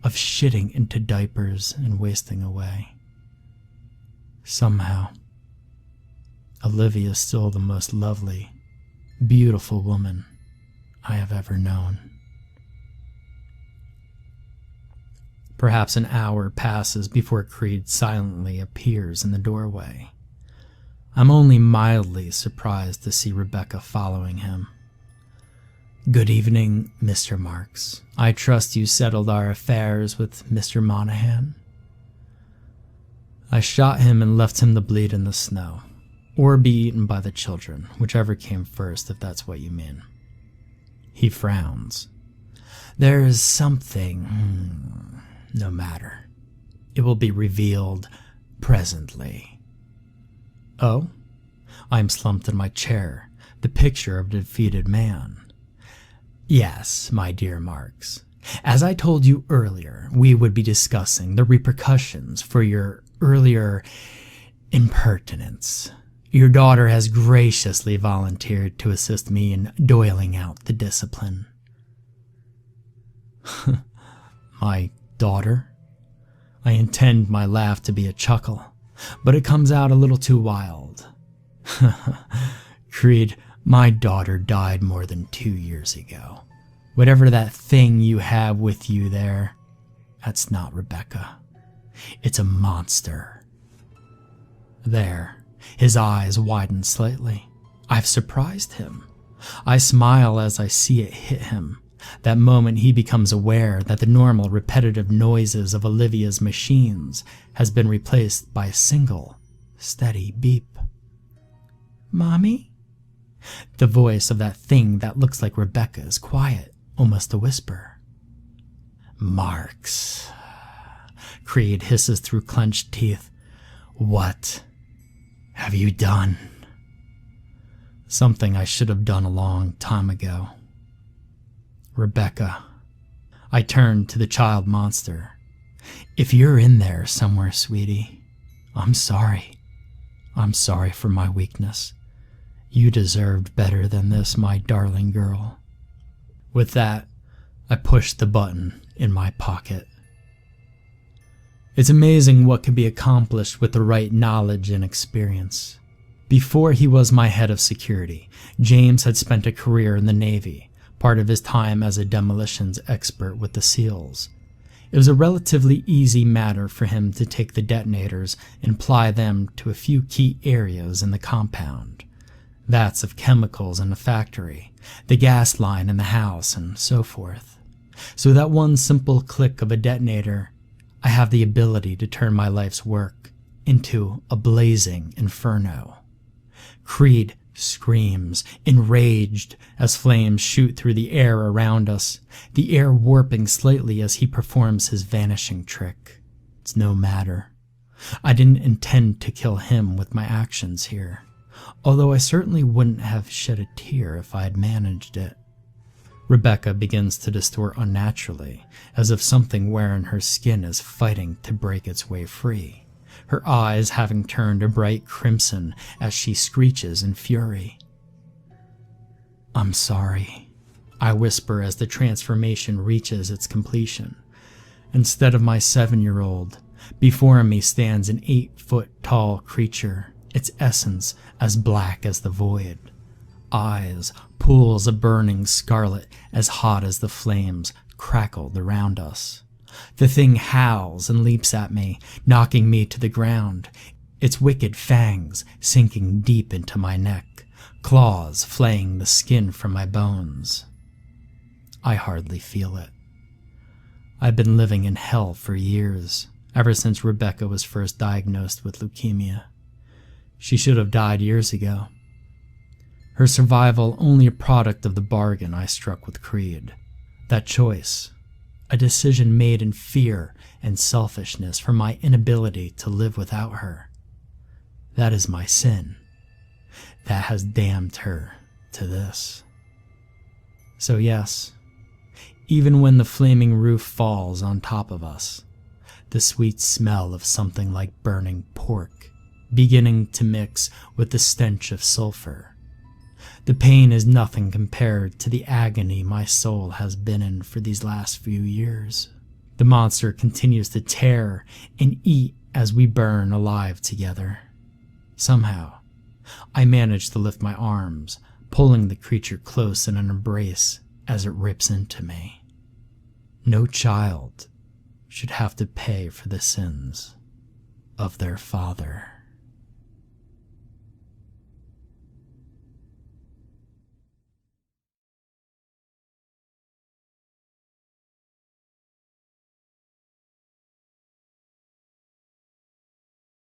of shitting into diapers and wasting away. Somehow, Olivia is still the most lovely, beautiful woman I have ever known. Perhaps an hour passes before Creed silently appears in the doorway. I'm only mildly surprised to see Rebecca following him. "Good evening, Mr. Marks. I trust you settled our affairs with Mr. Monahan?" "I shot him and left him to bleed in the snow, or be eaten by the children, whichever came first, if that's what you mean." He frowns. "There is something... no matter. It will be revealed presently." "Oh?" I'm slumped in my chair, the picture of a defeated man. "Yes, my dear Marks. As I told you earlier, we would be discussing the repercussions for your earlier impertinence. Your daughter has graciously volunteered to assist me in doling out the discipline." "My daughter?" I intend my laugh to be a chuckle, but it comes out a little too wild. "Creed, my daughter died more than 2 years ago. Whatever that thing you have with you there, that's not Rebecca. It's a monster." There, his eyes widen slightly. I've surprised him. I smile as I see it hit him. That moment he becomes aware that the normal repetitive noises of Olivia's machines has been replaced by a single, steady beep. "Mommy?" The voice of that thing that looks like Rebecca is quiet, almost a whisper. "Marks," Creed hisses through clenched teeth. "What have you done?" Something I should have done a long time ago. "Rebecca." I turn to the child monster. "If you're in there somewhere, sweetie, I'm sorry. I'm sorry for my weakness. You deserved better than this, my darling girl." With that, I push the button in my pocket. It's amazing what can be accomplished with the right knowledge and experience. Before he was my head of security, James had spent a career in the Navy, part of his time as a demolitions expert with the SEALs. It was a relatively easy matter for him to take the detonators and apply them to a few key areas in the compound. vats of chemicals in a factory, the gas line in the house, and so forth. So that one simple click of a detonator, I have the ability to turn my life's work into a blazing inferno. Creed screams, enraged, as flames shoot through the air around us, the air warping slightly as he performs his vanishing trick. It's no matter. I didn't intend to kill him with my actions here, although I certainly wouldn't have shed a tear if I had managed it. Rebecca begins to distort unnaturally, as if something wearing her skin is fighting to break its way free, her eyes having turned a bright crimson as she screeches in fury. "I'm sorry," I whisper as the transformation reaches its completion. Instead of my 7-year-old, before me stands an 8-foot-tall creature, its essence as black as the void. Eyes, pools of burning scarlet as hot as the flames, crackled around us. The thing howls and leaps at me, knocking me to the ground, its wicked fangs sinking deep into my neck, claws flaying the skin from my bones. I hardly feel it. I've been living in hell for years, ever since Rebecca was first diagnosed with leukemia. She should have died years ago. Her survival only a product of the bargain I struck with Creed. That choice, a decision made in fear and selfishness for my inability to live without her. That is my sin. That has damned her to this. So yes, even when the flaming roof falls on top of us, the sweet smell of something like burning pork beginning to mix with the stench of sulfur, the pain is nothing compared to the agony my soul has been in for these last few years. The monster continues to tear and eat as we burn alive together. Somehow, I manage to lift my arms, pulling the creature close in an embrace as it rips into me. No child should have to pay for the sins of their father.